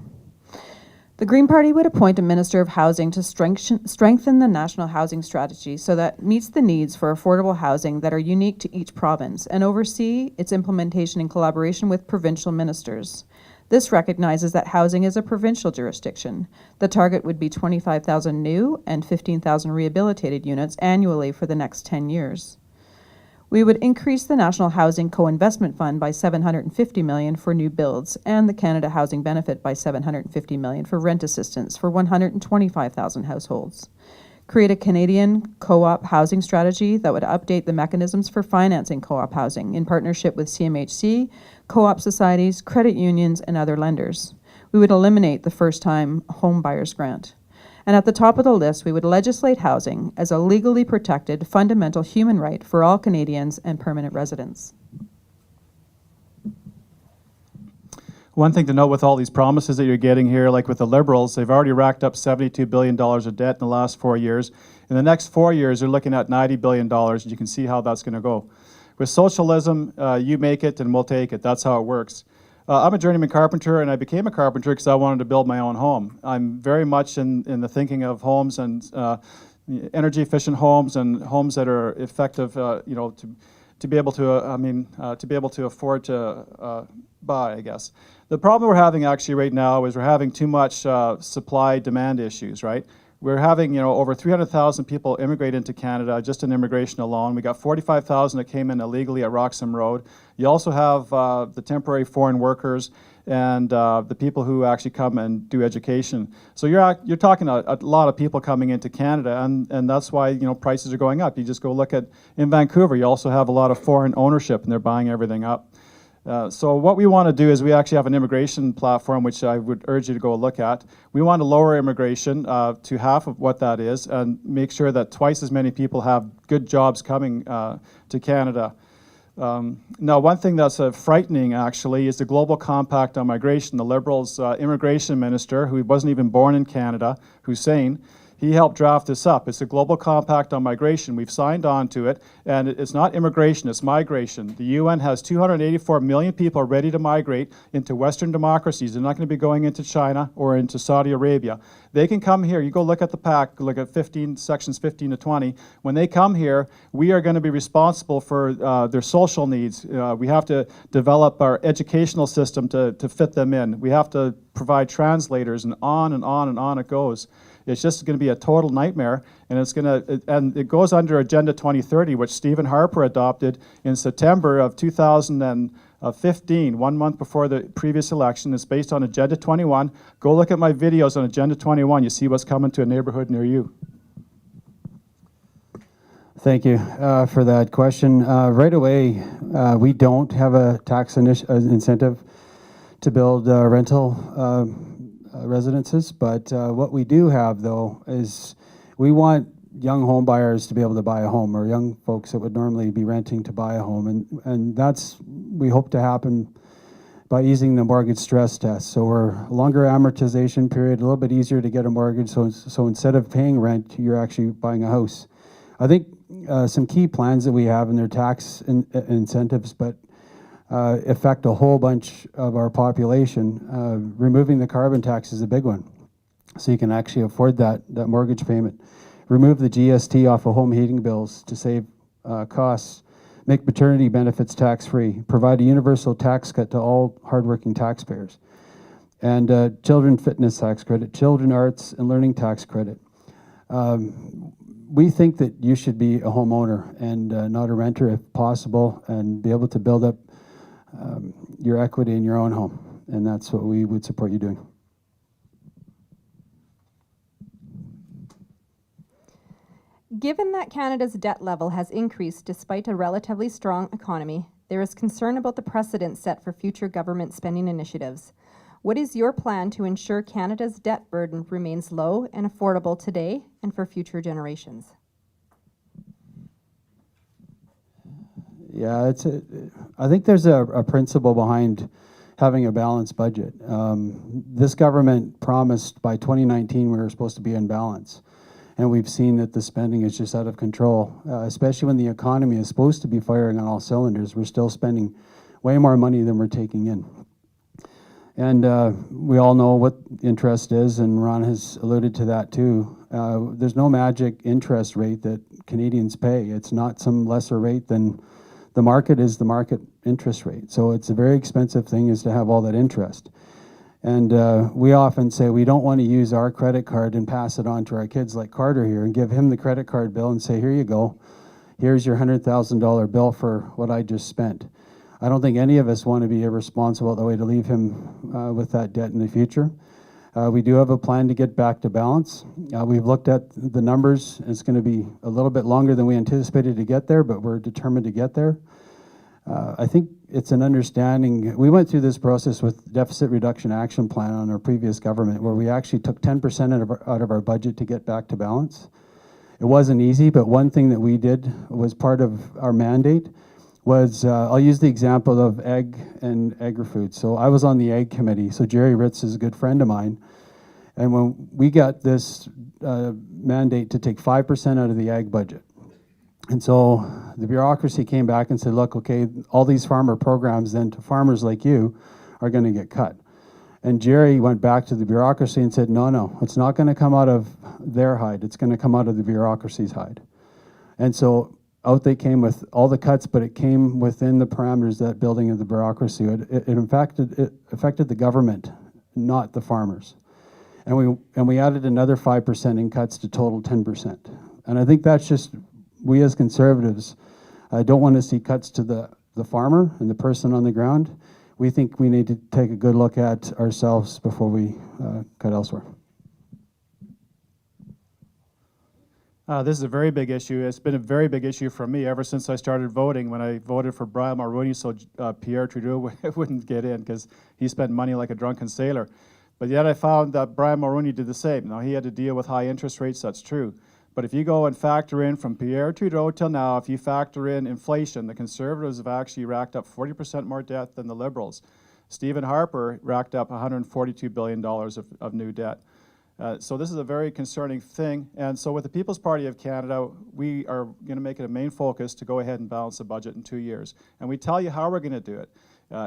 The Green Party would appoint a Minister of Housing to strengthen the national housing strategy so that meets the needs for affordable housing that are unique to each province and oversee its implementation in collaboration with provincial ministers. This recognizes that housing is a provincial jurisdiction. The target would be 25,000 new and 15,000 rehabilitated units annually for the next 10 years. We would increase the National Housing Co-Investment Fund by $750 million for new builds and the Canada Housing Benefit by $750 million for rent assistance for 125,000 households. Create a Canadian co-op housing strategy that would update the mechanisms for financing co-op housing in partnership with CMHC, co-op societies, credit unions, and other lenders. We would eliminate the first-time home buyers grant. And at the top of the list, we would legislate housing as a legally protected fundamental human right for all Canadians and permanent residents. One thing to note with all these promises that you're getting here, like with the Liberals, they've already racked up $72 billion of debt in the last 4 years. In the next 4 years, they're looking at $90 billion, and you can see how that's going to go. With socialism, you make it and we'll take it. That's how it works. I'm a journeyman carpenter, and I became a carpenter because I wanted to build my own home. I'm very much in the thinking of homes and energy-efficient homes and homes that are effective, you know, to be able to, to be able to afford to buy, I guess. The problem we're having actually right now is we're having too much supply-demand issues, right? We're having, you know, over 300,000 people immigrate into Canada just in immigration alone. We got 45,000 that came in illegally at Roxham Road. You also have the temporary foreign workers and the people who actually come and do education. So you're talking a lot of people coming into Canada, and that's why, you know, prices are going up. You just go look at in Vancouver. You also have a lot of foreign ownership, and they're buying everything up. So what we want to do is we actually have an immigration platform, which I would urge you to go look at. We want to lower immigration to half of what that is and make sure that twice as many people have good jobs coming to Canada. Now, one thing that's frightening, actually, is the Global Compact on Migration. The Liberals' immigration minister, who wasn't even born in Canada, Hussein, he helped draft this up. It's the Global Compact on Migration. We've signed on to it, and it's not immigration, it's migration. The UN has 284 million people ready to migrate into Western democracies. They're not going to be going into China or into Saudi Arabia. They can come here. You go look at the pack, look at sections 15 to 20. When they come here, we are going to be responsible for their social needs. We have to develop our educational system to fit them in. We have to provide translators, and on and on and on it goes. It's just going to be a total nightmare, and it goes under Agenda 2030, which Stephen Harper adopted in September of 2015, 1 month before the previous election. It's based on Agenda 21. Go look at my videos on Agenda 21. You see what's coming to a neighborhood near you. Thank you for that question. Right away, we don't have a tax incentive to build rental residences, but what we do have, though, is we want young home buyers to be able to buy a home, or young folks that would normally be renting to buy a home, and that's, we hope to happen by easing the mortgage stress test. So we're longer amortization period, a little bit easier to get a mortgage, so instead of paying rent, you're actually buying a house. I think some key plans that we have, and they're tax incentives, but affect a whole bunch of our population. Removing the carbon tax is a big one, so you can actually afford that mortgage payment. Remove the GST off of home heating bills to save costs. Make maternity benefits tax-free. Provide a universal tax cut to all hardworking taxpayers. And children fitness tax credit, children arts and learning tax credit. We think that you should be a homeowner and not a renter if possible, and be able to build up your equity in your own home, and that's what we would support you doing. Given that Canada's debt level has increased despite a relatively strong economy, there is concern about the precedent set for future government spending initiatives. What is your plan to ensure Canada's debt burden remains low and affordable today and for future generations? Yeah, I think there's a principle behind having a balanced budget. This government promised by 2019 we were supposed to be in balance. And we've seen that the spending is just out of control, especially when the economy is supposed to be firing on all cylinders. We're still spending way more money than we're taking in. And we all know what interest is, and Ron has alluded to that too. There's no magic interest rate that Canadians pay. It's not some lesser rate than the market is the market interest rate. So it's a very expensive thing is to have all that interest. And we often say we don't want to use our credit card and pass it on to our kids like Carter here and give him the credit card bill and say, here you go, here's your $100,000 bill for what I just spent. I don't think any of us want to be irresponsible the way to leave him with that debt in the future. We do have a plan to get back to balance. We've looked at the numbers. It's going to be a little bit longer than we anticipated to get there, but we're determined to get there. I think it's an understanding. We went through this process with Deficit Reduction Action Plan on our previous government, where we actually took 10% out of our budget to get back to balance. It wasn't easy, but one thing that we did was part of our mandate was, I'll use the example of egg and agri-food. So I was on the egg committee, so Jerry Ritz is a good friend of mine. And when we got this mandate to take 5% out of the ag budget, and so the bureaucracy came back and said, look, okay, all these farmer programs then to farmers like you are going to get cut. And Jerry went back to the bureaucracy and said, no, it's not going to come out of their hide. It's going to come out of the bureaucracy's hide. And so out they came with all the cuts, but it came within the parameters of that building of the bureaucracy. It affected the government, not the farmers. And we added another 5% in cuts to total 10%. And I think that's just, we as Conservatives don't want to see cuts to the farmer and the person on the ground. We think we need to take a good look at ourselves before we cut elsewhere. This is a very big issue. It's been a very big issue for me ever since I started voting, when I voted for Brian Mulroney so Pierre Trudeau wouldn't get in because he spent money like a drunken sailor. But yet I found that Brian Mulroney did the same. Now, he had to deal with high interest rates, that's true. But if you go and factor in from Pierre Trudeau till now, if you factor in inflation, the Conservatives have actually racked up 40% more debt than the Liberals. Stephen Harper racked up $142 billion of new debt. So this is a very concerning thing. And so with the People's Party of Canada, we are going to make it a main focus to go ahead and balance the budget in 2 years. And we tell you how we're going to do it.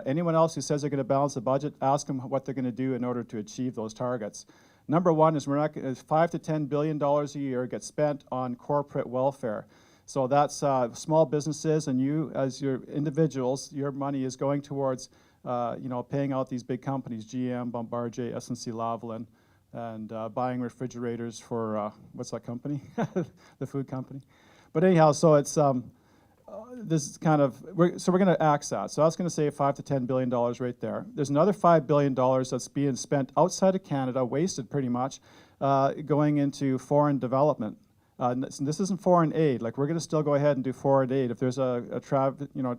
Anyone else who says they're going to balance the budget, ask them what they're going to do in order to achieve those targets. Number one is $5 to $10 billion a year gets spent on corporate welfare. So that's small businesses, and you as your individuals, your money is going towards paying out these big companies, GM, Bombardier, SNC-Lavalin, and buying refrigerators for, what's that company? The food company. But anyhow, so it's, this is kind of, we're going to axe that. So that's going to save $5 to $10 billion right there. There's another $5 billion that's being spent outside of Canada, wasted pretty much, going into foreign development. This isn't foreign aid. Like, we're going to still go ahead and do foreign aid. If there's a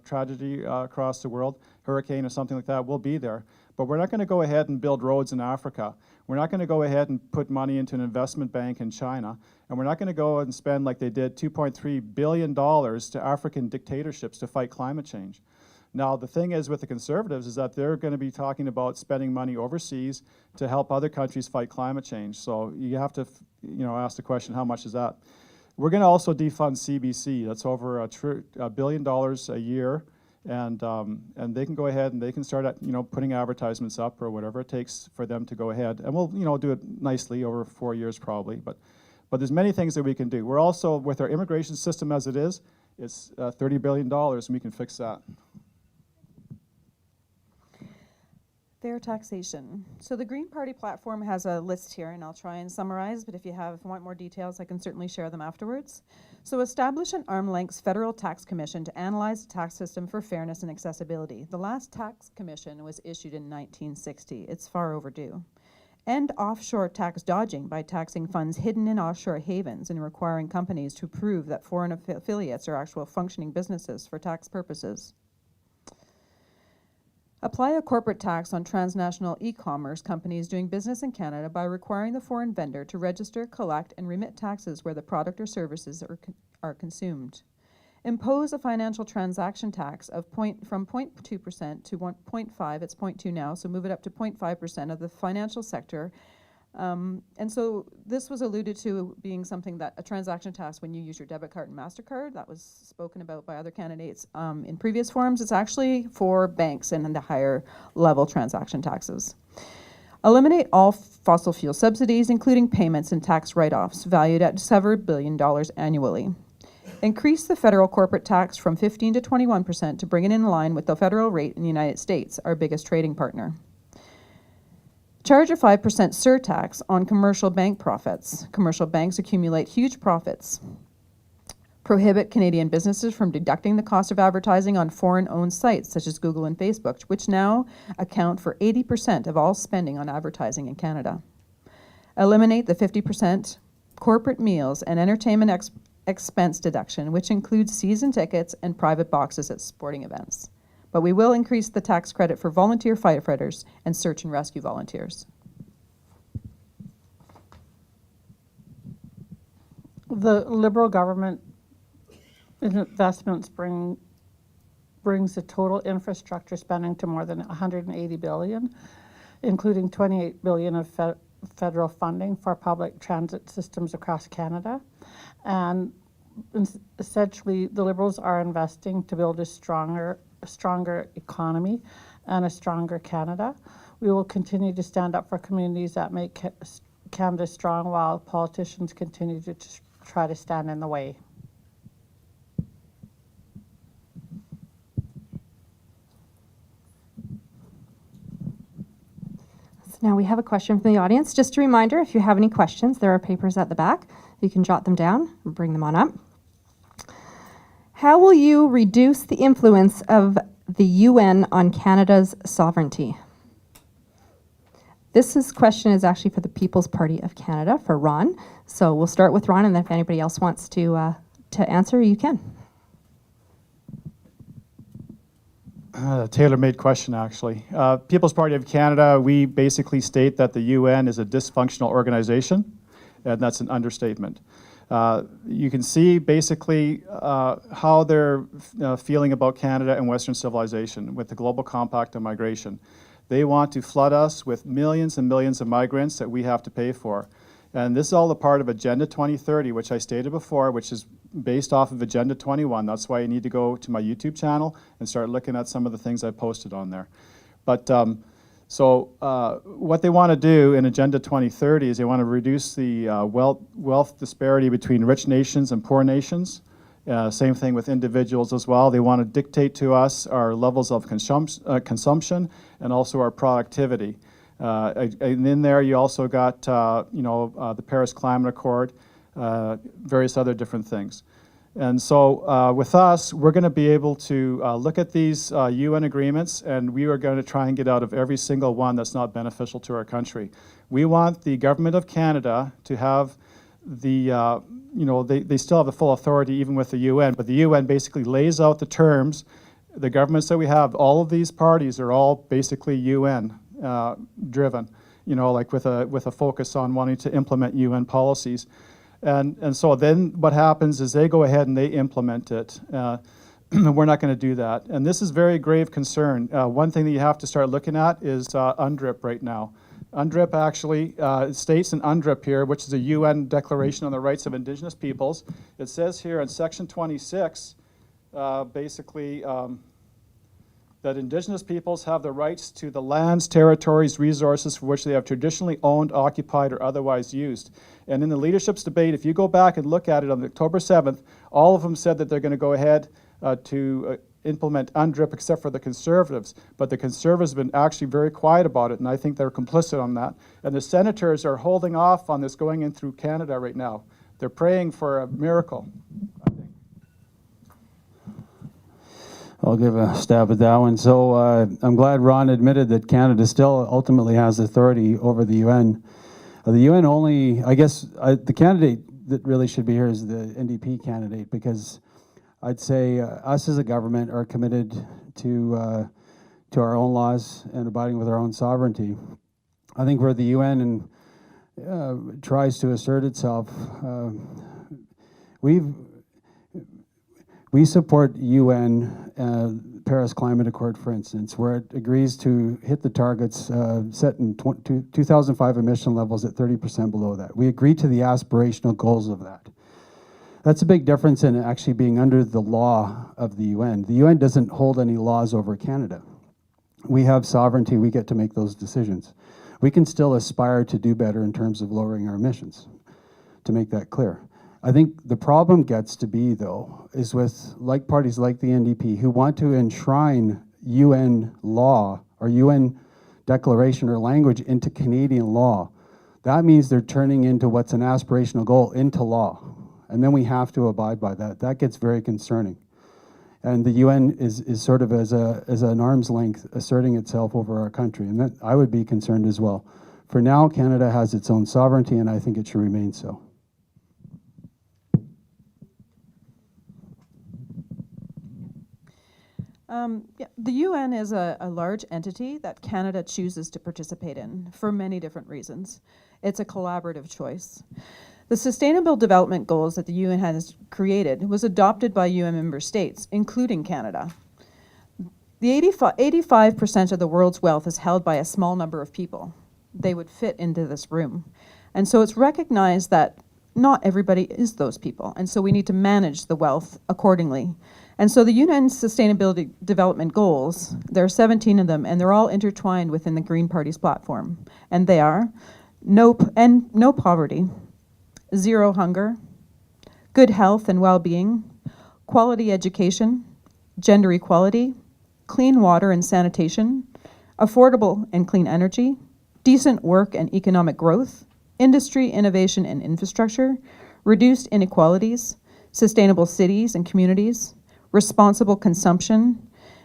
tragedy across the world, hurricane or something like that, we'll be there. But we're not going to go ahead and build roads in Africa. We're not going to go ahead and put money into an investment bank in China. And we're not going to go and spend, like they did, $2.3 billion to African dictatorships to fight climate change. Now, the thing is with the Conservatives is that they're going to be talking about spending money overseas to help other countries fight climate change. So you have to, ask the question, how much is that? We're going to also defund CBC. That's over $1 billion a year. And they can go ahead and they can start at, putting advertisements up or whatever it takes for them to go ahead. And we'll, do it nicely over 4 years probably. But there's many things that we can do. We're also, with our immigration system as it is, it's $30 billion, and we can fix that. Fair taxation. So the Green Party platform has a list here, and I'll try and summarize, but if you want more details, I can certainly share them afterwards. So establish an arm's-length federal tax commission to analyze the tax system for fairness and accessibility. The last tax commission was issued in 1960. It's far overdue. End offshore tax dodging by taxing funds hidden in offshore havens and requiring companies to prove that foreign affiliates are actual functioning businesses for tax purposes. Apply a corporate tax on transnational e-commerce companies doing business in Canada by requiring the foreign vendor to register, collect, and remit taxes where the product or services are consumed. Impose a financial transaction tax of from 0.2% to 1.5, it's 0.2 now, so move it up to 0.5% of the financial sector. And so this was alluded to being something that a transaction tax when you use your debit card and MasterCard, that was spoken about by other candidates in previous forums. It's actually for banks and the higher level transaction taxes. Eliminate all fossil fuel subsidies, including payments and tax write-offs valued at several $7 billion annually. Increase the federal corporate tax from 15 to 21% to bring it in line with the federal rate in the United States, our biggest trading partner. Charge a 5% surtax on commercial bank profits. Commercial banks accumulate huge profits. Prohibit Canadian businesses from deducting the cost of advertising on foreign-owned sites such as Google and Facebook, which now account for 80% of all spending on advertising in Canada. Eliminate the 50% corporate meals and entertainment expense deduction, which includes season tickets and private boxes at sporting events. But we will increase the tax credit for volunteer firefighters and search and rescue volunteers. The Liberal government investments brings the total infrastructure spending to more than $180 billion, including $28 billion of federal funding for public transit systems across Canada. And essentially, the Liberals are investing to build a stronger economy and a stronger Canada. We will continue to stand up for communities that make Canada strong while politicians continue to try to stand in the way. Now we have a question from the audience. Just a reminder, if you have any questions, there are papers at the back. You can jot them down and bring them on up. How will you reduce the influence of the UN on Canada's sovereignty? This question is actually for the People's Party of Canada, for Ron. So we'll start with Ron, and then if anybody else wants to answer, you can. Tailor-made question, actually. People's Party of Canada, we basically state that the UN is a dysfunctional organization, and that's an understatement. You can see basically how they're feeling about Canada and Western civilization with the Global Compact on migration. They want to flood us with millions and millions of migrants that we have to pay for. And this is all a part of Agenda 2030, which I stated before, which is based off of Agenda 21. That's why you need to go to my YouTube channel and start looking at some of the things I posted on there. But what they want to do in Agenda 2030 is they want to reduce the wealth disparity between rich nations and poor nations. Same thing with individuals as well. They want to dictate to us our levels of consumption and also our productivity. And in there, you also got, the Paris Climate Accord, various other different things. And so with us, we're going to be able to look at these UN agreements, and we are going to try and get out of every single one that's not beneficial to our country. We want the government of Canada to have the, they still have the full authority even with the UN, but the UN basically lays out the terms. The governments that we have, all of these parties are all basically UN driven, like with a focus on wanting to implement UN policies. And so then what happens is they go ahead and they implement it. We're not going to do that. And this is very grave concern. One thing that you have to start looking at is UNDRIP right now. UNDRIP actually states in UNDRIP here, which is a UN Declaration on the Rights of Indigenous Peoples. It says here in Section 26, basically, that Indigenous peoples have the rights to the lands, territories, resources for which they have traditionally owned, occupied, or otherwise used. And in the leadership's debate, if you go back and look at it on October 7th, all of them said that they're going to go ahead to implement UNDRIP except for the Conservatives. But the Conservatives have been actually very quiet about it, and I think they're complicit on that. And the Senators are holding off on this going in through Canada right now. They're praying for a miracle. I'll give a stab at that one. So I'm glad Ron admitted that Canada still ultimately has authority over the UN. The UN only, I guess, the candidate that really should be here is the NDP candidate, because I'd say us as a government are committed to our own laws and abiding with our own sovereignty. I think where the UN tries to assert itself, we support UN Paris Climate Accord, for instance, where it agrees to hit the targets set in 2005 emission levels at 30% below that. We agree to the aspirational goals of that. That's a big difference in actually being under the law of the UN. The UN doesn't hold any laws over Canada. We have sovereignty, we get to make those decisions. We can still aspire to do better in terms of lowering our emissions, to make that clear. I think the problem gets to be, though, is with parties like the NDP who want to enshrine UN law or UN declaration or language into Canadian law. That means they're turning into what's an aspirational goal into law. And then we have to abide by that. That gets very concerning. And the UN is sort of as an arm's length asserting itself over our country. And that I would be concerned as well. For now, Canada has its own sovereignty, and I think it should remain so. The UN is a large entity that Canada chooses to participate in for many different reasons. It's a collaborative choice. The Sustainable Development Goals that the UN has created was adopted by UN member states, including Canada. The 85% of the world's wealth is held by a small number of people. They would fit into this room. And so it's recognized that not everybody is those people, and so we need to manage the wealth accordingly. And so the UN Sustainability Development Goals, there are 17 of them, and they're all intertwined within the Green Party's platform. And they are no poverty, zero hunger, good health and well-being, quality education, gender equality, clean water and sanitation, affordable and clean energy, decent work and economic growth, industry, innovation and infrastructure, reduced inequalities, sustainable cities and communities, responsible consumption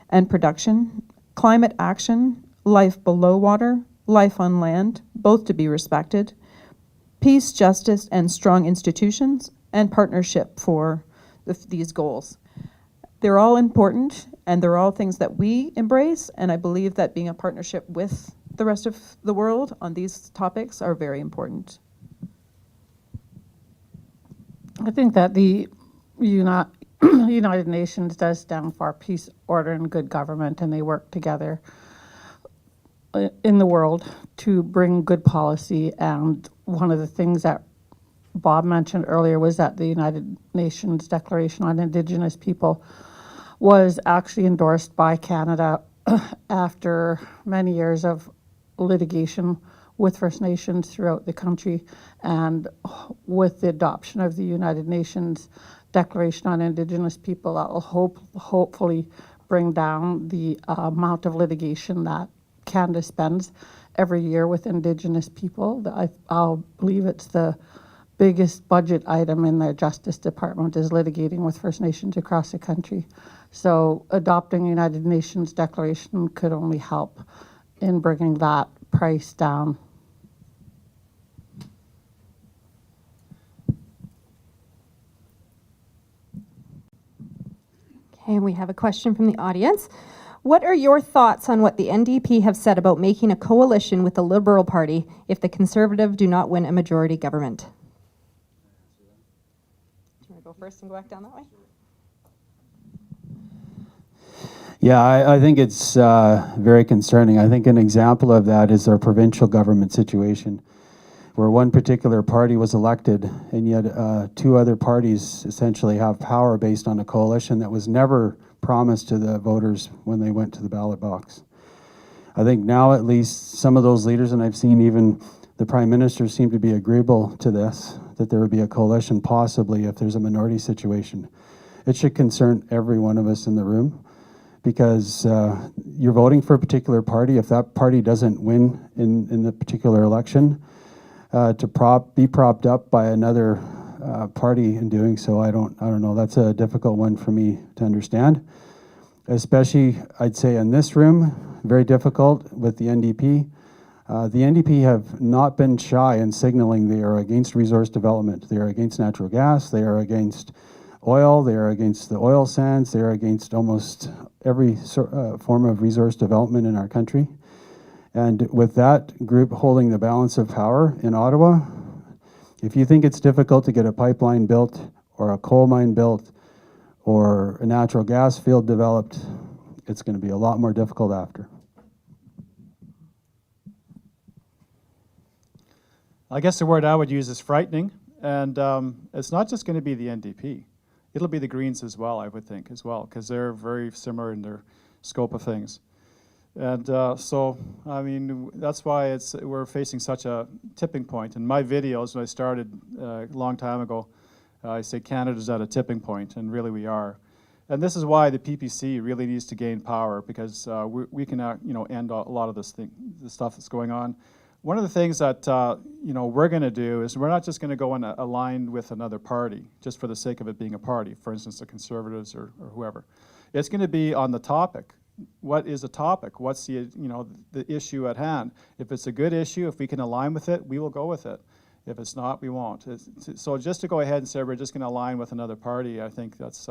and production, climate action, life below water, life on land, both to be respected, peace, justice, and strong institutions, and partnership for these goals. They're all important, and they're all things that we embrace, and I believe that being a partnership with the rest of the world on these topics are very important. I think that the United Nations does stand for peace, order, and good government, and they work together in the world to bring good policy. And one of the things that Bob mentioned earlier was that the United Nations Declaration on Indigenous People was actually endorsed by Canada after many years of litigation with First Nations throughout the country, and with the adoption of the United Nations Declaration on Indigenous People, that will hopefully bring down the amount of litigation that Canada spends every year with Indigenous people. I'll believe it's the biggest budget item in the Justice Department is litigating with First Nations across the country. So adopting the United Nations Declaration could only help in bringing that price down. Okay, we have a question from the audience. What are your thoughts on what the NDP have said about making a coalition with the Liberal Party if the Conservative do not win a majority government? Do you want to go first and go back down that way? Yeah, I think it's very concerning. I think an example of that is our provincial government situation, where one particular party was elected, and yet two other parties essentially have power based on a coalition that was never promised to the voters when they went to the ballot box. I think now at least some of those leaders, and I've seen even the Prime Minister seem to be agreeable to this, that there would be a coalition possibly if there's a minority situation. It should concern every one of us in the room, because you're voting for a particular party. If that party doesn't win in the particular election, to be propped up by another party in doing so, I don't know. That's a difficult one for me to understand. especially, I'd say, in this room, very difficult with the NDP. The NDP have not been shy in signaling they are against resource development. They are against natural gas, they are against oil, they are against the oil sands, they are against almost every form of resource development in our country. And with that group holding the balance of power in Ottawa, if you think it's difficult to get a pipeline built or a coal mine built or a natural gas field developed, it's going to be a lot more difficult after. I guess the word I would use is frightening, and it's not just going to be the NDP. It'll be the Greens as well, I would think, as well, because they're very similar in their scope of things. And so, I mean, that's why we're facing such a tipping point. In my videos, when I started a long time ago, I say Canada's at a tipping point, and really we are. And this is why the PPC really needs to gain power, because we can, end a lot of the stuff that's going on. One of the things that we're going to do is we're not just going to go and align with another party just for the sake of it being a party, for instance, the Conservatives or whoever. It's going to be on the topic. What is the topic? What's the issue at hand? If it's a good issue, if we can align with it, we will go with it. If it's not, we won't. So just to go ahead and say we're just going to align with another party, I think that's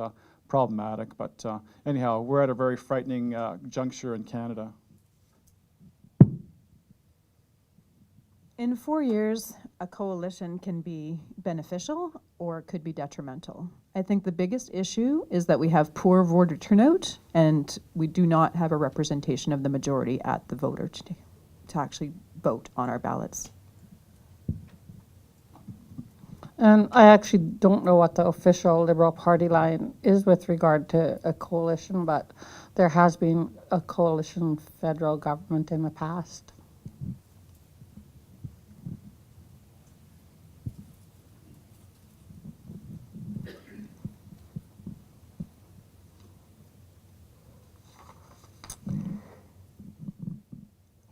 problematic. But anyhow, we're at a very frightening juncture in Canada. In 4 years, a coalition can be beneficial or it could be detrimental. I think the biggest issue is that we have poor voter turnout and we do not have a representation of the majority at the voter to actually vote on our ballots. And I actually don't know what the official Liberal Party line is with regard to a coalition, but there has been a coalition federal government in the past.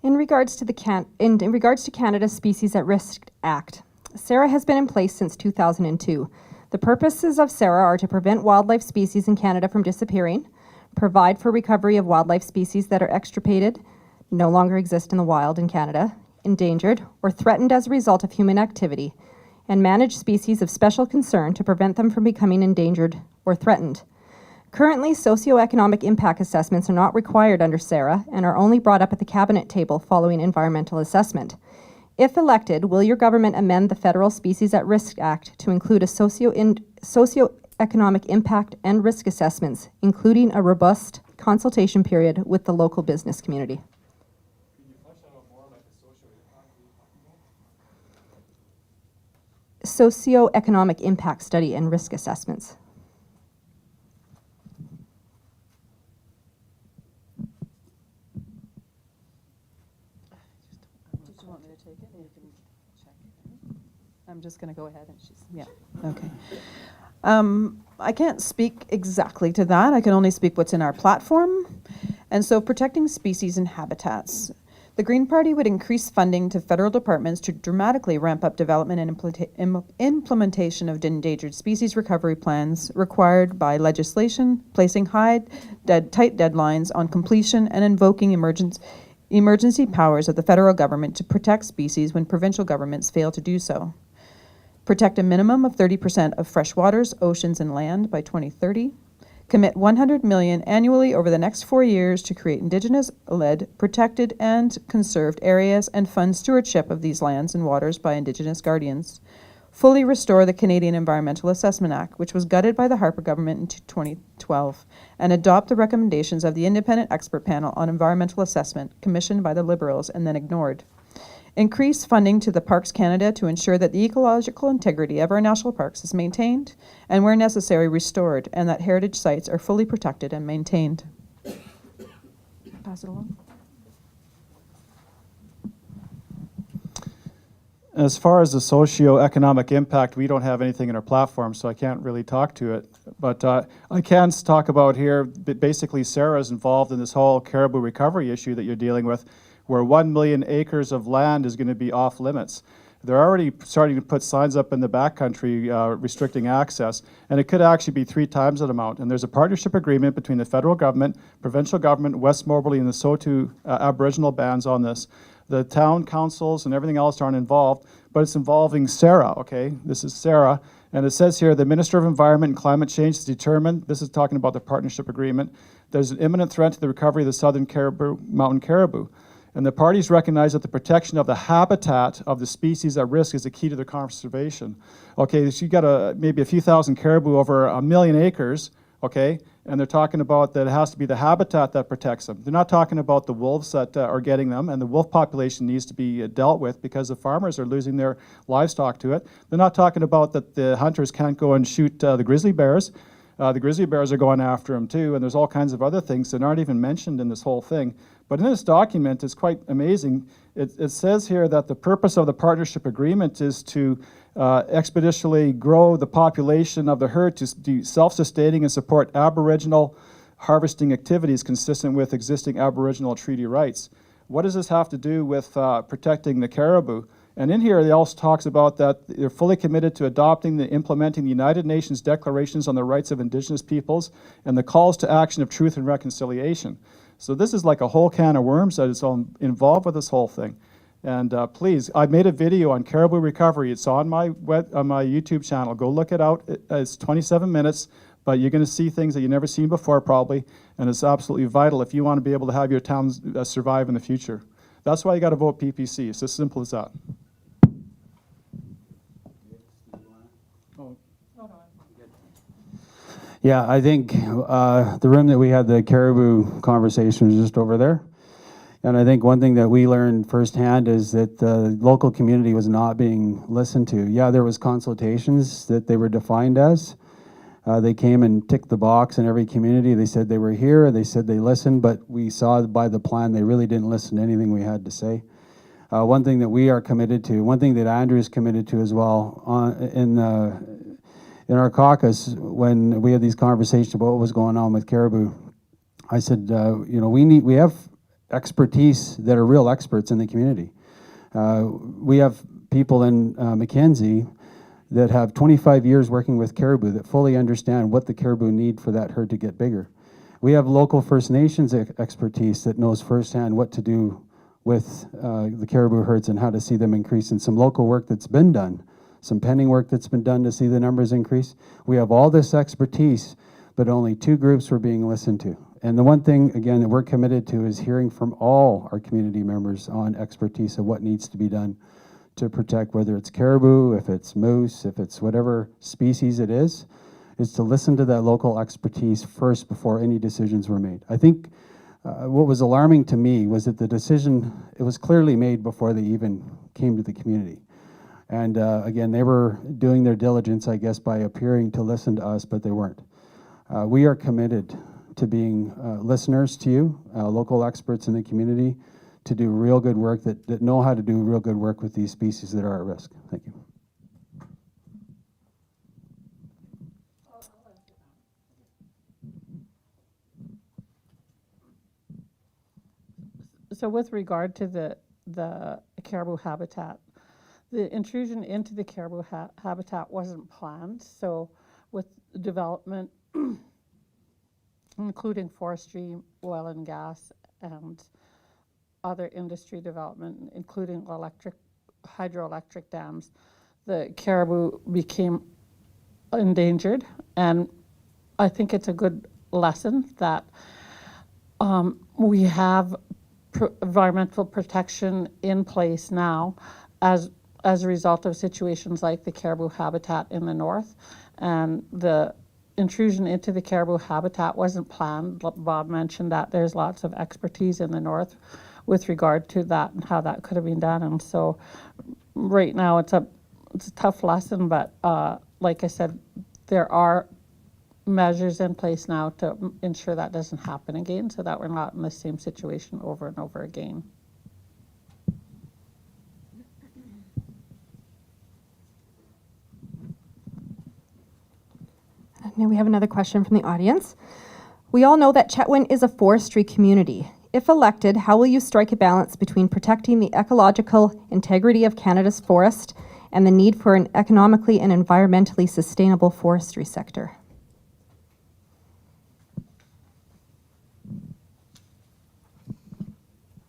In regards to Canada's Species at Risk Act, Sara has been in place since 2002. The purposes of Sara are to prevent wildlife species in Canada from disappearing, provide for recovery of wildlife species that are extirpated, no longer exist in the wild in Canada, endangered, or threatened as a result of human activity, and manage species of special concern to prevent them from becoming endangered or threatened. Currently, socioeconomic impact assessments are not required under Sara and are only brought up at the cabinet table following environmental assessment. If elected, will your government amend the Federal Species at Risk Act to include a socioeconomic impact and risk assessments, including a robust consultation period with the local business community? Can you flesh that out more, like a Socioeconomic impact study and risk assessments. I'm just going to go ahead and okay. I can't speak exactly to that. I can only speak what's in our platform. And so protecting species and habitats. The Green Party would increase funding to federal departments to dramatically ramp up development and implementation of endangered species recovery plans required by legislation, placing tight deadlines on completion and invoking emergency powers of the federal government to protect species when provincial governments fail to do so. Protect a minimum of 30% of fresh waters, oceans, and land by 2030. Commit $100 million annually over the next 4 years to create Indigenous-led, protected, and conserved areas and fund stewardship of these lands and waters by Indigenous guardians. Fully restore the Canadian Environmental Assessment Act, which was gutted by the Harper government in 2012, and adopt the recommendations of the Independent Expert Panel on Environmental Assessment, commissioned by the Liberals and then ignored. Increase funding to the Parks Canada to ensure that the ecological integrity of our national parks is maintained and, where necessary, restored, and that heritage sites are fully protected and maintained. Pass it along. As far as the socio-economic impact, we don't have anything in our platform, so I can't really talk to it. But I can talk about here, basically Sara is involved in this whole caribou recovery issue that you're dealing with, where 1 million acres of land is going to be off limits. They're already starting to put signs up in the backcountry restricting access, and it could actually be 3 times that amount. And there's a partnership agreement between the federal government, provincial government, West Moberly, and the Saulteaux Aboriginal bands on this. The town councils and everything else aren't involved, but it's involving Sara, okay? This is Sara, and it says here, the Minister of Environment and Climate Change has determined, this is talking about the partnership agreement, there's an imminent threat to the recovery of the southern mountain caribou. And the parties recognize that the protection of the habitat of the species at risk is the key to their conservation. Okay, so you got maybe a few thousand caribou over 1 million acres, okay? And they're talking about that it has to be the habitat that protects them. They're not talking about the wolves that are getting them, and the wolf population needs to be dealt with because the farmers are losing their livestock to it. They're not talking about that the hunters can't go and shoot the grizzly bears. The grizzly bears are going after them too, and there's all kinds of other things that aren't even mentioned in this whole thing. But in this document, it's quite amazing. It says here that the purpose of the partnership agreement is to expeditiously grow the population of the herd to be self-sustaining and support Aboriginal harvesting activities consistent with existing Aboriginal treaty rights. What does this have to do with protecting the caribou? And in here, it also talks about that they're fully committed to adopting and implementing the United Nations declarations on the rights of Indigenous peoples and the calls to action of truth and reconciliation. So this is like a whole can of worms that is all involved with this whole thing. And please, I made a video on caribou recovery. It's on my YouTube channel. Go look it out. It's 27 minutes, but you're going to see things that you've never seen before probably, and it's absolutely vital if you want to be able to have your towns survive in the future. That's why you got to vote PPC. It's as simple as that. Yeah, I think the room that we had the caribou conversation was just over there. And I think one thing that we learned firsthand is that the local community was not being listened to. Yeah, there was consultations that they were defined as. They came and ticked the box in every community. They said they were here, they said they listened, but we saw by the plan they really didn't listen to anything we had to say. One thing that we are committed to, one thing that Andrew is committed to as well, in our caucus, when we had these conversations about what was going on with caribou, I said, you know, we have expertise that are real experts in the community. We have people in Mackenzie that have 25 years working with caribou that fully understand what the caribou need for that herd to get bigger. We have local First Nations expertise that knows firsthand what to do with the caribou herds and how to see them increase, and some local work that's been done, some pending work that's been done to see the numbers increase. We have all this expertise, but only 2 groups were being listened to. And the one thing, again, that we're committed to is hearing from all our community members on expertise of what needs to be done to protect, whether it's caribou, if it's moose, if it's whatever species it is to listen to that local expertise first before any decisions were made. I think what was alarming to me was that the decision, it was clearly made before they even came to the community. And again, they were doing their diligence, I guess, by appearing to listen to us, but they weren't. We are committed to being listeners to you, local experts in the community, to do real good work, that know how to do real good work with these species that are at risk. Thank you. So with regard to the caribou habitat, the intrusion into the caribou habitat wasn't planned. So with development, including forestry, oil and gas, and other industry development, including hydroelectric dams, the caribou became endangered. And I think it's a good lesson that we have environmental protection in place now as a result of situations like the caribou habitat in the north. And the intrusion into the caribou habitat wasn't planned. Bob mentioned that there's lots of expertise in the north with regard to that and how that could have been done. And so right now it's a tough lesson, but like I said, there are measures in place now to ensure that doesn't happen again, so that we're not in the same situation over and over again. Now we have another question from the audience. We all know that Chetwynd is a forestry community. If elected, how will you strike a balance between protecting the ecological integrity of Canada's forest and the need for an economically and environmentally sustainable forestry sector?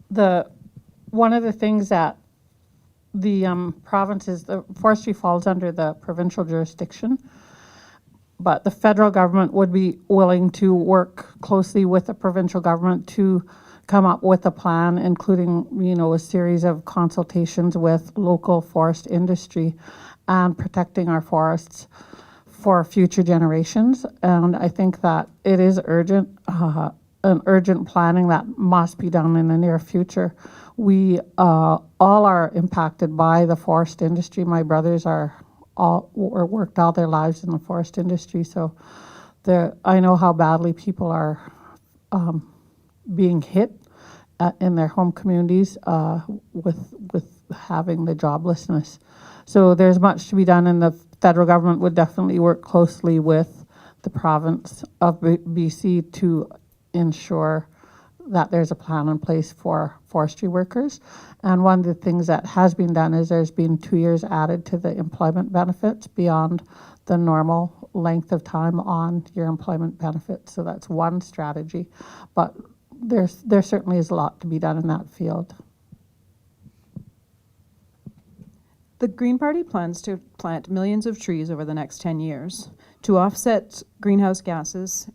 One of the things that the provinces, the forestry falls under the provincial jurisdiction, but the federal government would be willing to work closely with the provincial government to come up with a plan, including, a series of consultations with local forest industry and protecting our forests for future generations. And I think that it is urgent, an urgent planning that must be done in the near future. We all are impacted by the forest industry. My brothers are all worked all their lives in the forest industry, so I know how badly people are being hit in their home communities with having the joblessness. So there's much to be done, and the federal government would definitely work closely with the province of BC to ensure that there's a plan in place for forestry workers. And one of the things that has been done is there's been 2 years added to the employment benefits beyond the normal length of time on your employment benefits. So that's one strategy. But there certainly is a lot to be done in that field. The Green Party plans to plant millions of trees over the next 10 years to offset greenhouse gases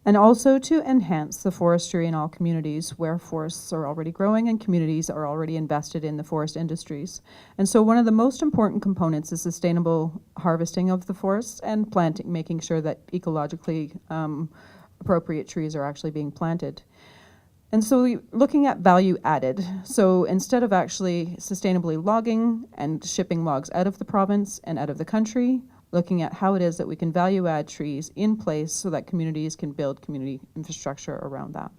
and also to enhance the forestry in all communities where forests are already growing and communities are already invested in the forest industries. And so one of the most important components is sustainable harvesting of the forests and planting, making sure that ecologically appropriate trees are actually being planted. And so looking at value added, so instead of actually sustainably logging and shipping logs out of the province and out of the country, looking at how it is that we can value add trees in place so that communities can build community infrastructure around that.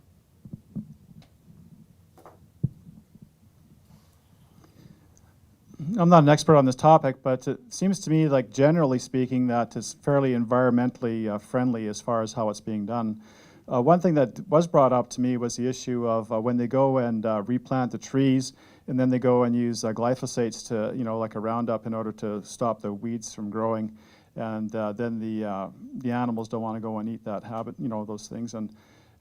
I'm not an expert on this topic, but it seems to me like generally speaking that it's fairly environmentally friendly as far as how it's being done. One thing that was brought up to me was the issue of when they go and replant the trees and then they go and use glyphosates to, like a Roundup in order to stop the weeds from growing. And then the animals don't want to go and eat that those things, and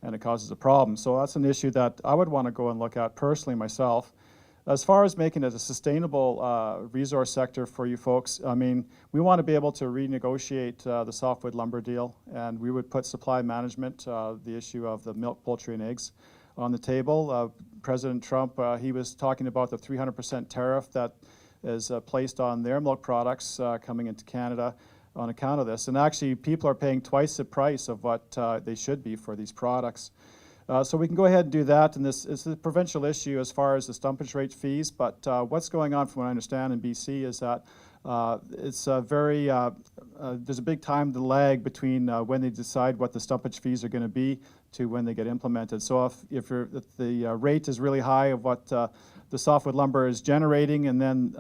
it causes a problem. So that's an issue that I would want to go and look at personally myself. As far as making it a sustainable resource sector for you folks, I mean, we want to be able to renegotiate the softwood lumber deal, and we would put supply management, the issue of the milk, poultry, and eggs on the table. President Trump, he was talking about the 300% tariff that is placed on their milk products coming into Canada on account of this. And actually, people are paying twice the price of what they should be for these products. So we can go ahead and do that, and this is a provincial issue as far as the stumpage rate fees, but what's going on from what I understand in BC is that it's very, there's a big time lag between when they decide what the stumpage fees are going to be to when they get implemented. So if the rate is really high of what the softwood lumber is generating, and then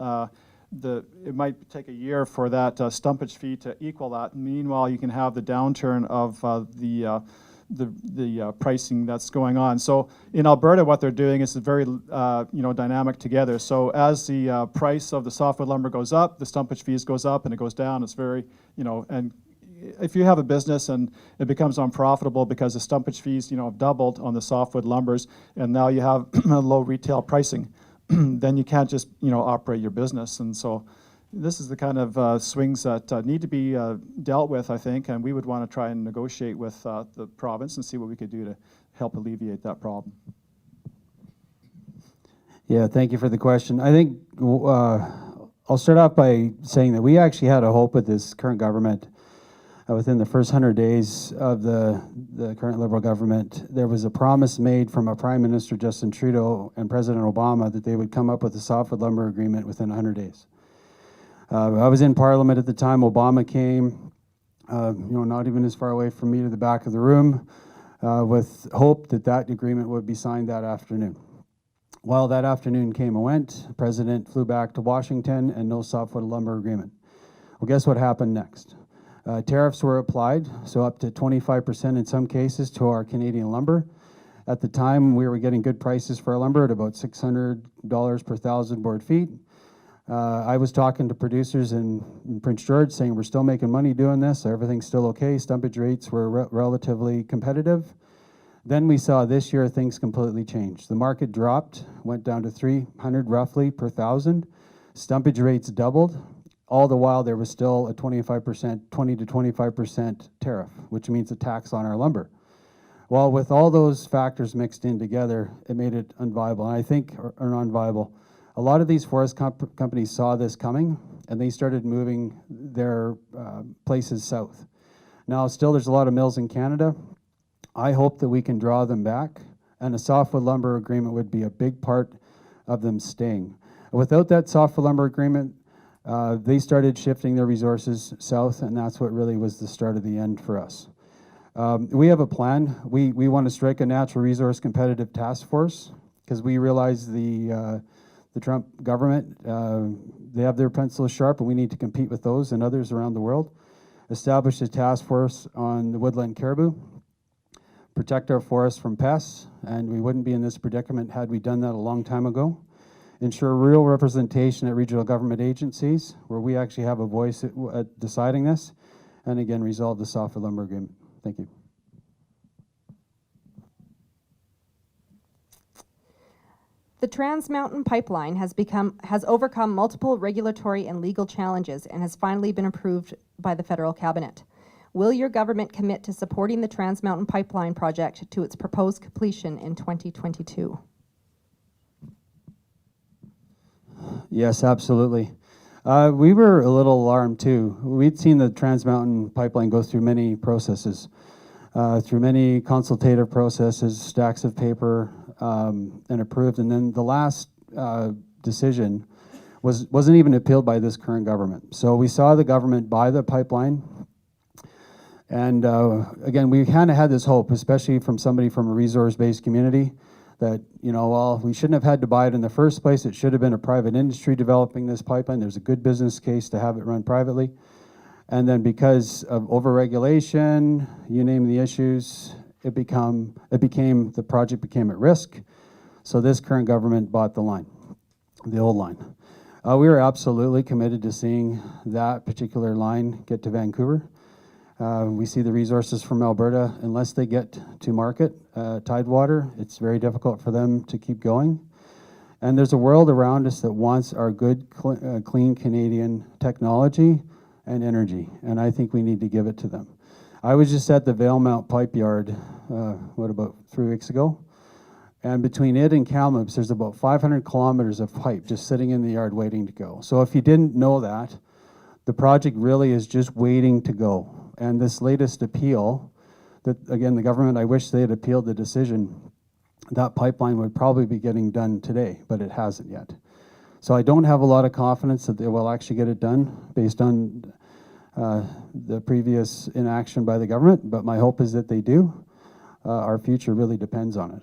it might take a year for that stumpage fee to equal that. Meanwhile, you can have the downturn of the pricing that's going on. So in Alberta, what they're doing is very dynamic together. So as the price of the softwood lumber goes up, the stumpage fees goes up, and it goes down. It's very, and if you have a business and it becomes unprofitable because the stumpage fees have doubled on the softwood lumbers, and now you have low retail pricing, then you can't just operate your business. And so this is the kind of swings that need to be dealt with, I think, and we would want to try and negotiate with the province and see what we could do to help alleviate that problem. Yeah, thank you for the question. I think I'll start off by saying that we actually had a hope with this current government. Within the first 100 days of the current Liberal government, there was a promise made from a Prime Minister, Justin Trudeau, and President Obama that they would come up with a softwood lumber agreement within 100 days. I was in Parliament at the time. Obama came, not even as far away from me to the back of the room, with hope that that agreement would be signed that afternoon. Well, that afternoon came and went. The President flew back to Washington, and no softwood lumber agreement. Well, guess what happened next? Tariffs were applied, so up to 25% in some cases to our Canadian lumber. At the time, we were getting good prices for our lumber at about $600 per 1,000 board feet. I was talking to producers in Prince George saying we're still making money doing this, everything's still okay, stumpage rates were relatively competitive. Then we saw this year things completely changed. The market dropped, went down to 300 roughly per 1,000. Stumpage rates doubled. All the while there was still a 20 to 25% tariff, which means a tax on our lumber. Well, with all those factors mixed in together, it made it unviable, and I think, or non-viable. A lot of these forest companies saw this coming, and they started moving their places south. Now, still there's a lot of mills in Canada. I hope that we can draw them back, and a softwood lumber agreement would be a big part of them staying. Without that softwood lumber agreement, they started shifting their resources south, and that's what really was the start of the end for us. We have a plan. We want to strike a natural resource competitive task force because we realize the Trump government, they have their pencils sharp, and we need to compete with those and others around the world. Establish a task force on the woodland caribou, protect our forests from pests, and we wouldn't be in this predicament had we done that a long time ago. Ensure real representation at regional government agencies where we actually have a voice at deciding this, and again, resolve the softwood lumber agreement. Thank you. The Trans Mountain Pipeline has overcome multiple regulatory and legal challenges and has finally been approved by the federal cabinet. Will your government commit to supporting the Trans Mountain Pipeline project to its proposed completion in 2022? Yes, absolutely. We were a little alarmed too. We'd seen the Trans Mountain Pipeline go through many processes, through many consultative processes, stacks of paper, and approved. And then the last decision wasn't even appealed by this current government. So we saw the government buy the pipeline. And again, we kind of had this hope, especially from somebody from a resource-based community, that, you know, well, we shouldn't have had to buy it in the first place. It should have been a private industry developing this pipeline. There's a good business case to have it run privately. And then because of overregulation, you name the issues, the project became at risk. So this current government bought the line, the old line. We are absolutely committed to seeing that particular line get to Vancouver. We see the resources from Alberta, unless they get to market, Tidewater, it's very difficult for them to keep going. And there's a world around us that wants our good, clean Canadian technology and energy, and I think we need to give it to them. I was just at the Vaillant pipe yard, about 3 weeks ago, and between it and Kamloops, there's about 500 kilometers of pipe just sitting in the yard waiting to go. So if you didn't know that, the project really is just waiting to go. And this latest appeal, that again, the government, I wish they had appealed the decision, that pipeline would probably be getting done today, but it hasn't yet. So I don't have a lot of confidence that they will actually get it done based on the previous inaction by the government, but my hope is that they do. Our future really depends on it.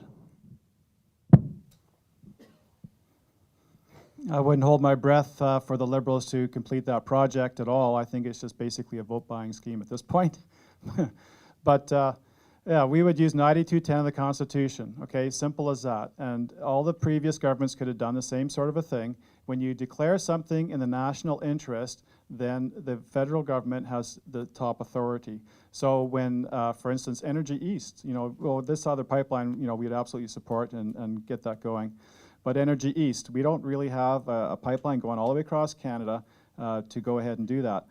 I wouldn't hold my breath for the Liberals to complete that project at all. I think it's just basically a vote-buying scheme at this point. But yeah, we would use 9210 of the Constitution, okay? Simple as that. And all the previous governments could have done the same sort of a thing. When you declare something in the national interest, then the federal government has the top authority. So when, for instance, Energy East, you know, well, this other pipeline, you know, we'd absolutely support and get that going. But Energy East, we don't really have a pipeline going all the way across Canada to go ahead and do that.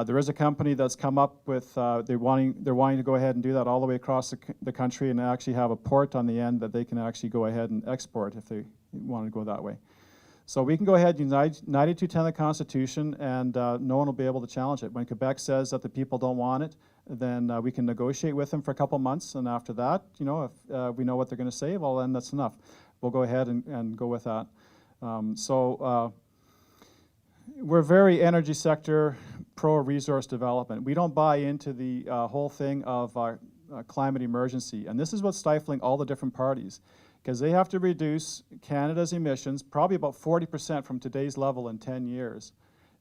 There is a company that's come up with, they're wanting to go ahead and do that all the way across the country and actually have a port on the end that they can actually go ahead and export if they want to go that way. So we can go ahead and use 9210 of the Constitution, and no one will be able to challenge it. When Quebec says that the people don't want it, then we can negotiate with them for a couple months, and after that, you know, if we know what they're going to say, well, then that's enough. We'll go ahead and go with that. We're very energy sector pro-resource development. We don't buy into the whole thing of climate emergency, and this is what's stifling all the different parties, because they have to reduce Canada's emissions probably about 40% from today's level in 10 years.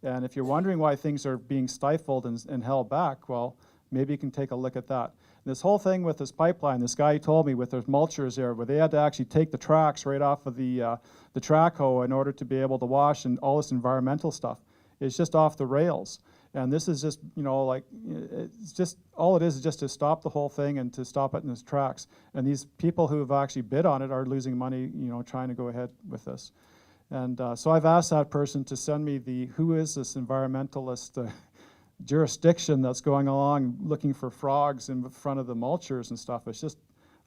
And if you're wondering why things are being stifled and held back, well, maybe you can take a look at that. This whole thing with this pipeline, this guy told me with those mulchers there, where they had to actually take the tracks right off of the track hoe in order to be able to wash, and all this environmental stuff is just off the rails. And this is just, you know, like, it's just, all it is just to stop the whole thing and to stop it in its tracks. And these people who have actually bid on it are losing money, you know, trying to go ahead with this. And so I've asked that person to send me who is this environmentalist jurisdiction that's going along looking for frogs in front of the mulchers and stuff. It's just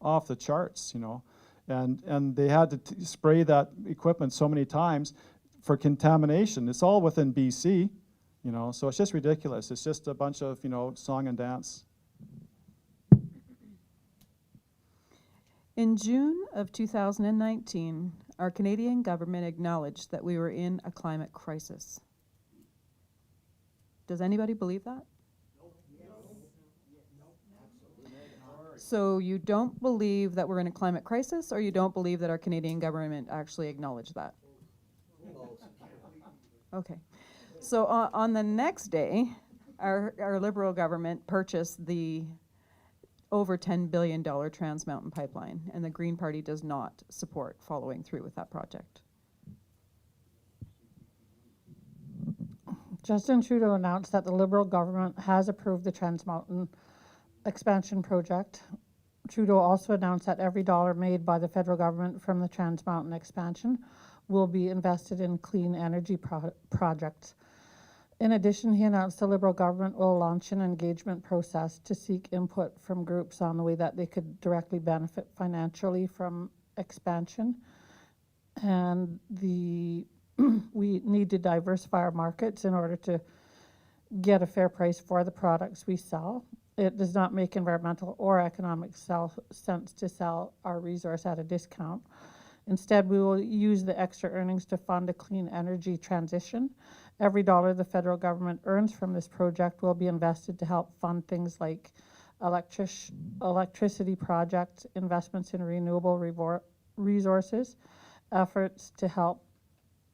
off the charts, you know. And they had to spray that equipment so many times for contamination. It's all within BC. You know, so it's just ridiculous. It's just a bunch of, you know, song and dance. In June of 2019, our Canadian government acknowledged that we were in a climate crisis. Does anybody believe that? So you don't believe that we're in a climate crisis, or you don't believe that our Canadian government actually acknowledged that? Okay. So on the next day, our Liberal government purchased the over $10 billion Trans Mountain Pipeline, and the Green Party does not support following through with that project. Justin Trudeau announced that the Liberal government has approved the Trans Mountain expansion project. Trudeau also announced that every dollar made by the federal government from the Trans Mountain expansion will be invested in clean energy projects. In addition, he announced the Liberal government will launch an engagement process to seek input from groups on the way that they could directly benefit financially from expansion. And we need to diversify our markets in order to get a fair price for the products we sell. It does not make environmental or economic sense to sell our resource at a discount. Instead, we will use the extra earnings to fund a clean energy transition. Every dollar the federal government earns from this project will be invested to help fund things like electricity projects, investments in renewable resources, efforts to help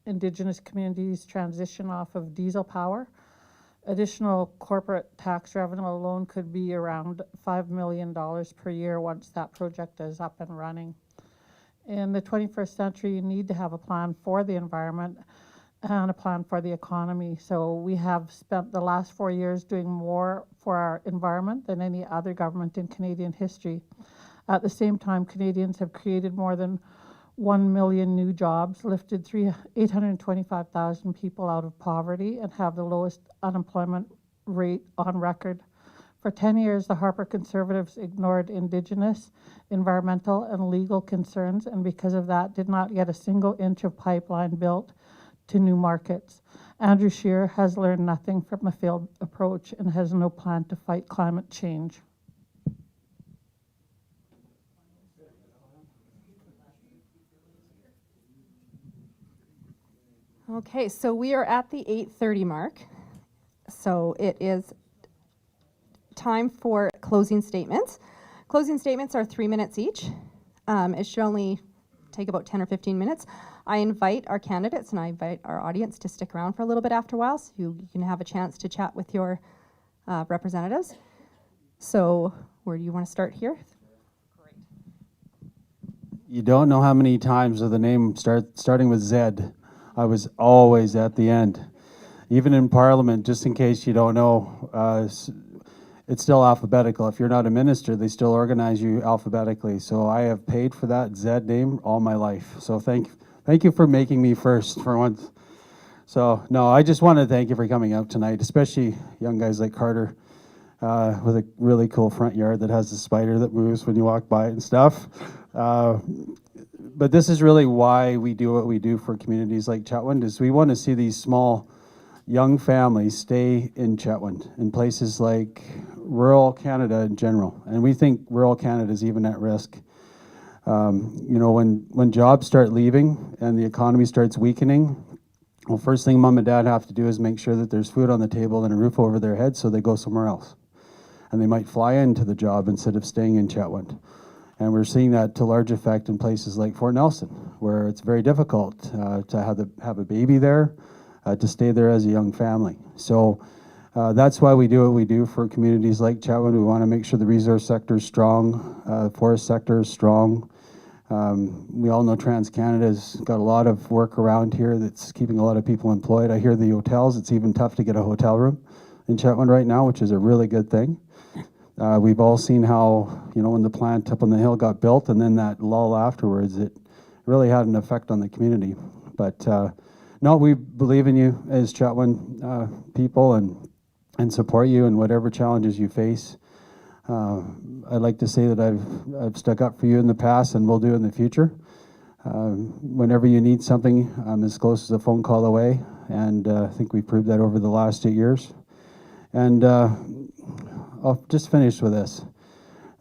Indigenous communities transition off of diesel power. Additional corporate tax revenue alone could be around $5 million per year once that project is up and running. In the 21st century, you need to have a plan for the environment and a plan for the economy. So we have spent the last 4 years doing more for our environment than any other government in Canadian history. At the same time, Canadians have created more than 1 million new jobs, lifted 825,000 people out of poverty, and have the lowest unemployment rate on record. For 10 years, the Harper Conservatives ignored Indigenous, environmental, and legal concerns, and because of that, did not get a single inch of pipeline built to new markets. Andrew Scheer has learned nothing from a failed approach and has no plan to fight climate change. Okay, so we are at the 8:30 mark. So it is time for closing statements. Closing statements are 3 minutes each. It should only take about 10 or 15 minutes. I invite our candidates and I invite our audience to stick around for a little bit after a while so you can have a chance to chat with your representatives. So where do you want to start here? Great. You don't know how many times of the name starting with Z, I was always at the end. Even in Parliament, just in case you don't know, it's still alphabetical. If you're not a minister, they still organize you alphabetically. So I have paid for that Z name all my life. So thank you for making me first for once. So no, I just want to thank you for coming out tonight, especially young guys like Carter with a really cool front yard that has a spider that moves when you walk by it and stuff. But this is really why we do what we do for communities like Chetwynd, is we want to see these small young families stay in Chetwynd, in places like rural Canada in general. And we think rural Canada is even at risk. You know, when jobs start leaving and the economy starts weakening, well, first thing mom and dad have to do is make sure that there's food on the table and a roof over their head, so they go somewhere else. And they might fly into the job instead of staying in Chetwynd. And we're seeing that to large effect in places like Fort Nelson, where it's very difficult to have a baby there, to stay there as a young family. So That's why we do what we do for communities like Chetwynd. We want to make sure the resource sector is strong, forest sector is strong. We all know TransCanada's got a lot of work around here that's keeping a lot of people employed. I hear the hotels, it's even tough to get a hotel room in Chetwynd right now, which is a really good thing. We've all seen how, when the plant up on the hill got built and then that lull afterwards, it really had an effect on the community. But no, we believe in you as Chetwynd people and support you in whatever challenges you face. I'd like to say that I've stuck up for you in the past and will do in the future. Whenever you need something, I'm as close as a phone call away, and I think we've proved that over the last 8 years. And I'll just finish with this.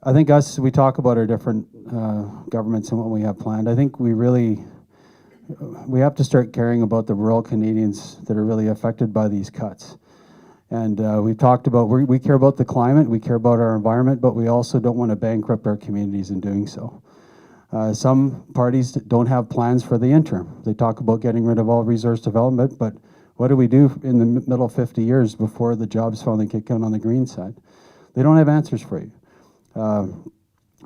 I think we talk about our different governments and what we have planned. I think we have to start caring about the rural Canadians that are really affected by these cuts. And we've talked about, we care about the climate, we care about our environment, but we also don't want to bankrupt our communities in doing so. Some parties don't have plans for the interim. They talk about getting rid of all resource development, but what do we do in the middle 50 years before the jobs finally kick in on the green side? They don't have answers for you.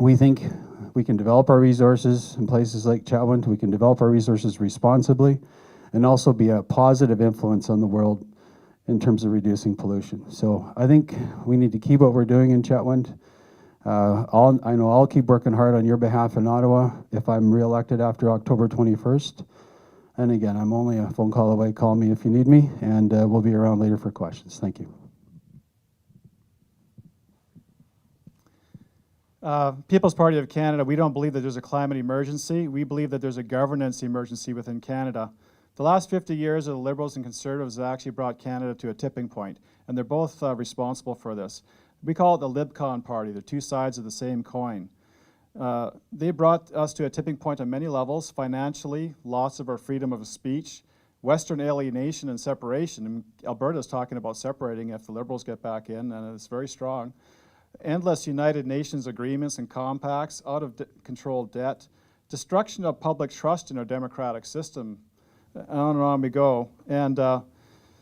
We think we can develop our resources in places like Chetwynd, we can develop our resources responsibly, and also be a positive influence on the world in terms of reducing pollution. So I think we need to keep what we're doing in Chetwynd. I know I'll keep working hard on your behalf in Ottawa if I'm re-elected after October 21st. And again, I'm only a phone call away. Call me if you need me, and we'll be around later for questions. Thank you. People's Party of Canada, we don't believe that there's a climate emergency. We believe that there's a governance emergency within Canada. The last 50 years of the Liberals and Conservatives have actually brought Canada to a tipping point, and they're both responsible for this. We call it the LibCon party, the two sides of the same coin. They brought us to a tipping point on many levels: financially, loss of our freedom of speech, Western alienation and separation. And Alberta's talking about separating if the Liberals get back in, and it's very strong. Endless United Nations agreements and compacts, out of control debt, destruction of public trust in our democratic system. On and on we go. And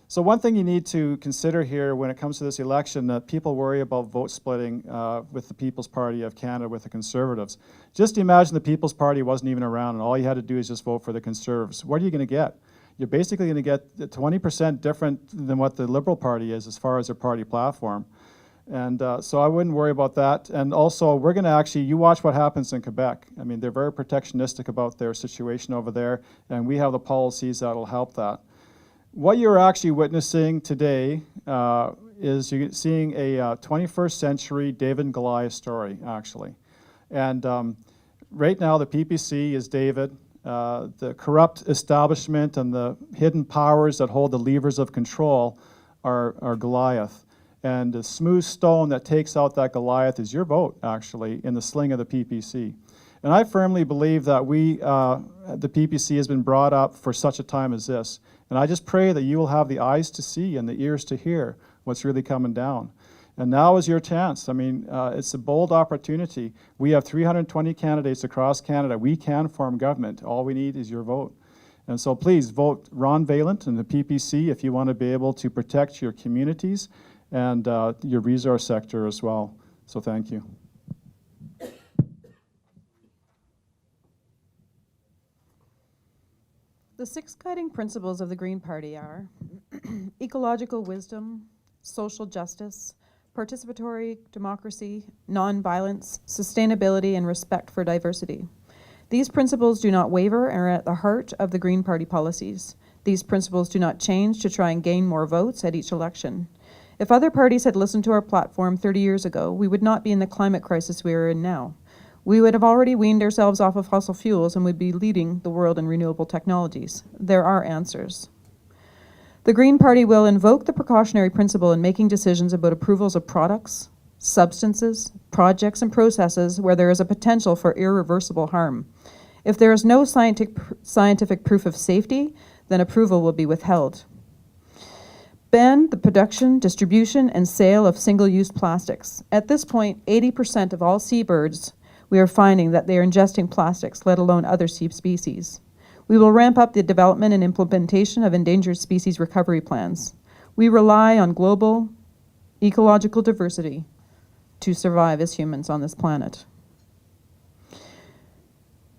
so one thing you need to consider here when it comes to this election, that people worry about vote splitting with the People's Party of Canada, with the Conservatives. Just imagine the People's Party wasn't even around and all you had to do is just vote for the Conservatives. What are you going to get? You're basically going to get 20% different than what the Liberal Party is as far as their party platform. And so I wouldn't worry about that. And also, we're going to actually, you watch what happens in Quebec. I mean, they're very protectionistic about their situation over there, and we have the policies that will help that. What you're actually witnessing today is you're seeing a 21st century David and Goliath story, actually. And right now, the PPC is David. The corrupt establishment and the hidden powers that hold the levers of control are Goliath. And the smooth stone that takes out that Goliath is your vote, actually, in the sling of the PPC. And I firmly believe that the PPC has been brought up for such a time as this. And I just pray that you will have the eyes to see and the ears to hear what's really coming down. And now is your chance. I mean, it's a bold opportunity. We have 320 candidates across Canada. We can form government. All we need is your vote. And so please vote Ron Vaillant and the PPC if you want to be able to protect your communities and your resource sector as well. So thank you. The 6 guiding principles of the Green Party are ecological wisdom, social justice, participatory democracy, non-violence, sustainability, and respect for diversity. These principles do not waver and are at the heart of the Green Party policies. These principles do not change to try and gain more votes at each election. If other parties had listened to our platform 30 years ago, we would not be in the climate crisis we are in now. We would have already weaned ourselves off of fossil fuels and would be leading the world in renewable technologies. There are answers. The Green Party will invoke the precautionary principle in making decisions about approvals of products, substances, projects, and processes where there is a potential for irreversible harm. If there is no scientific proof of safety, then approval will be withheld. Ban the production, distribution, and sale of single-use plastics. At this point, 80% of all seabirds, we are finding that they are ingesting plastics, let alone other sea species. We will ramp up the development and implementation of endangered species recovery plans. We rely on global ecological diversity to survive as humans on this planet.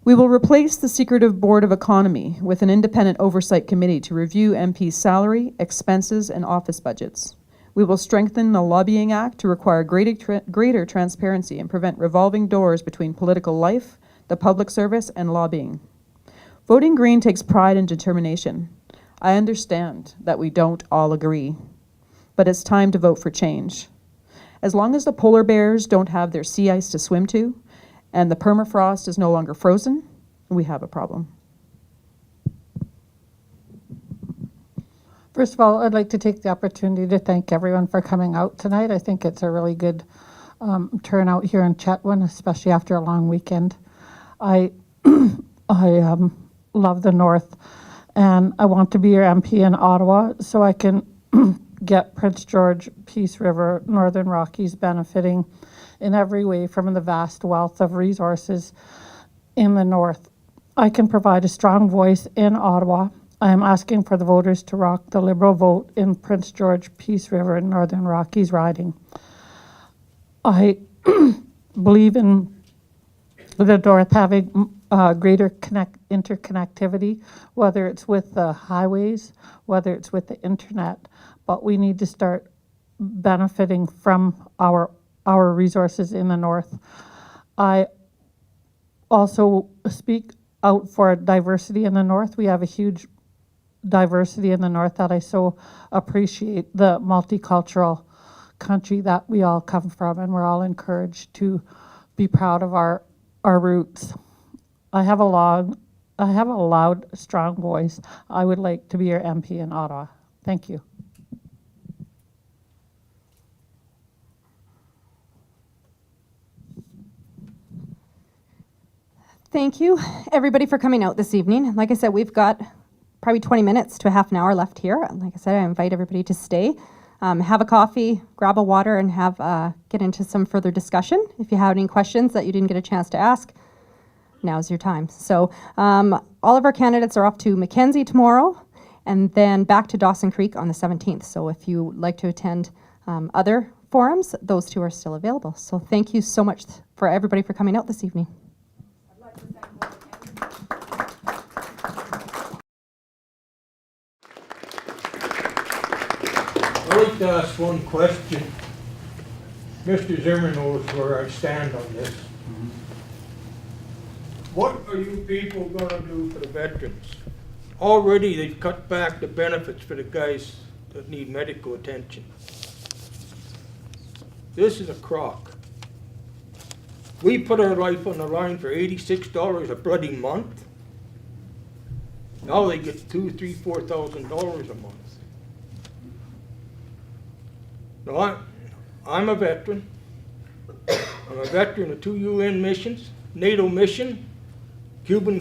We will replace the secretive Board of Economy with an independent oversight committee to review MP's salary, expenses, and office budgets. We will strengthen the Lobbying Act to require greater transparency and prevent revolving doors between political life, the public service, and lobbying. Voting Green takes pride and determination. I understand that we don't all agree, but it's time to vote for change. As long as the polar bears don't have their sea ice to swim to, and the permafrost is no longer frozen, we have a problem. First of all, I'd like to take the opportunity to thank everyone for coming out tonight. I think it's a really good turnout here in Chetwynd, especially after a long weekend. I love the North, and I want to be your MP in Ottawa so I can get Prince George, Peace River, Northern Rockies benefiting in every way from the vast wealth of resources in the North. I can provide a strong voice in Ottawa. I am asking for the voters to rock the Liberal vote in Prince George, Peace River, and Northern Rockies riding. I believe in the North having greater interconnectivity, whether it's with the highways, whether it's with the internet, but we need to start benefiting from our resources in the North. I also speak out for diversity in the North. We have a huge diversity in the North that I so appreciate, the multicultural country that we all come from, and we're all encouraged to be proud of our roots. I have a loud, strong voice. I would like to be your MP in Ottawa. Thank you. Thank you, everybody, for coming out this evening. Like I said, we've got probably 20 minutes to a half an hour left here. Like I said, I invite everybody to stay, have a coffee, grab a water, and get into some further discussion. If you have any questions that you didn't get a chance to ask, now's your time. So all of our candidates are off to Mackenzie tomorrow, and then back to Dawson Creek on the 17th. So if you would like to attend other forums, those two are still available. So thank you so much for everybody for coming out this evening. I'd like to ask one question. Mr. Zimmer knows where I stand on this. What are you people going to do for the veterans? Already they've cut back the benefits for the guys that need medical attention. This is a crock. We put our life on the line for $86 a bloody month. Now they get $2,000, $3,000, $4,000 a month. Now, I'm a veteran. I'm a veteran of 2 UN missions, NATO mission, Cuban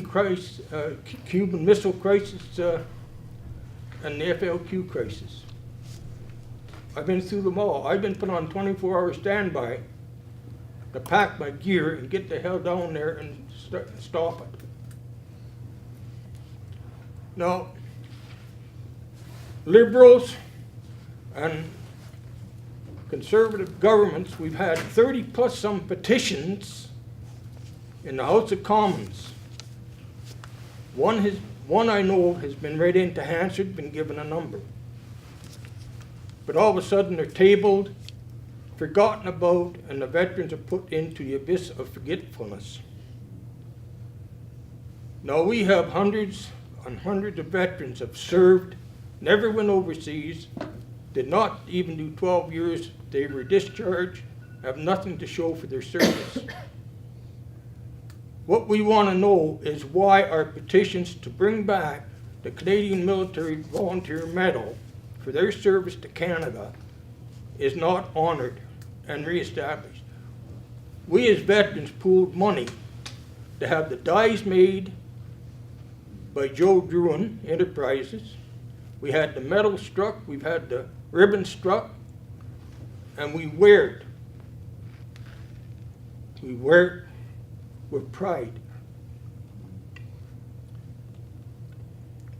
Missile Crisis, and the FLQ crisis. I've been through them all. I've been put on 24-hour standby to pack my gear and get the hell down there and stop it. Now, Liberals and conservative governments, we've had 30 plus some petitions in the House of Commons. One I know has been read into Hansard, been given a number. But all of a sudden they're tabled, forgotten about, and the veterans are put into the abyss of forgetfulness. Now we have hundreds and hundreds of veterans have served, never went overseas, did not even do 12 years, they were discharged, have nothing to show for their service. What we want to know is why our petitions to bring back the Canadian Military Volunteer Medal for their service to Canada is not honored and reestablished. We as veterans pooled money to have the dies made by Joe Druin Enterprises. We had the medal struck, we've had the ribbon struck, and we wear it. We wear it with pride.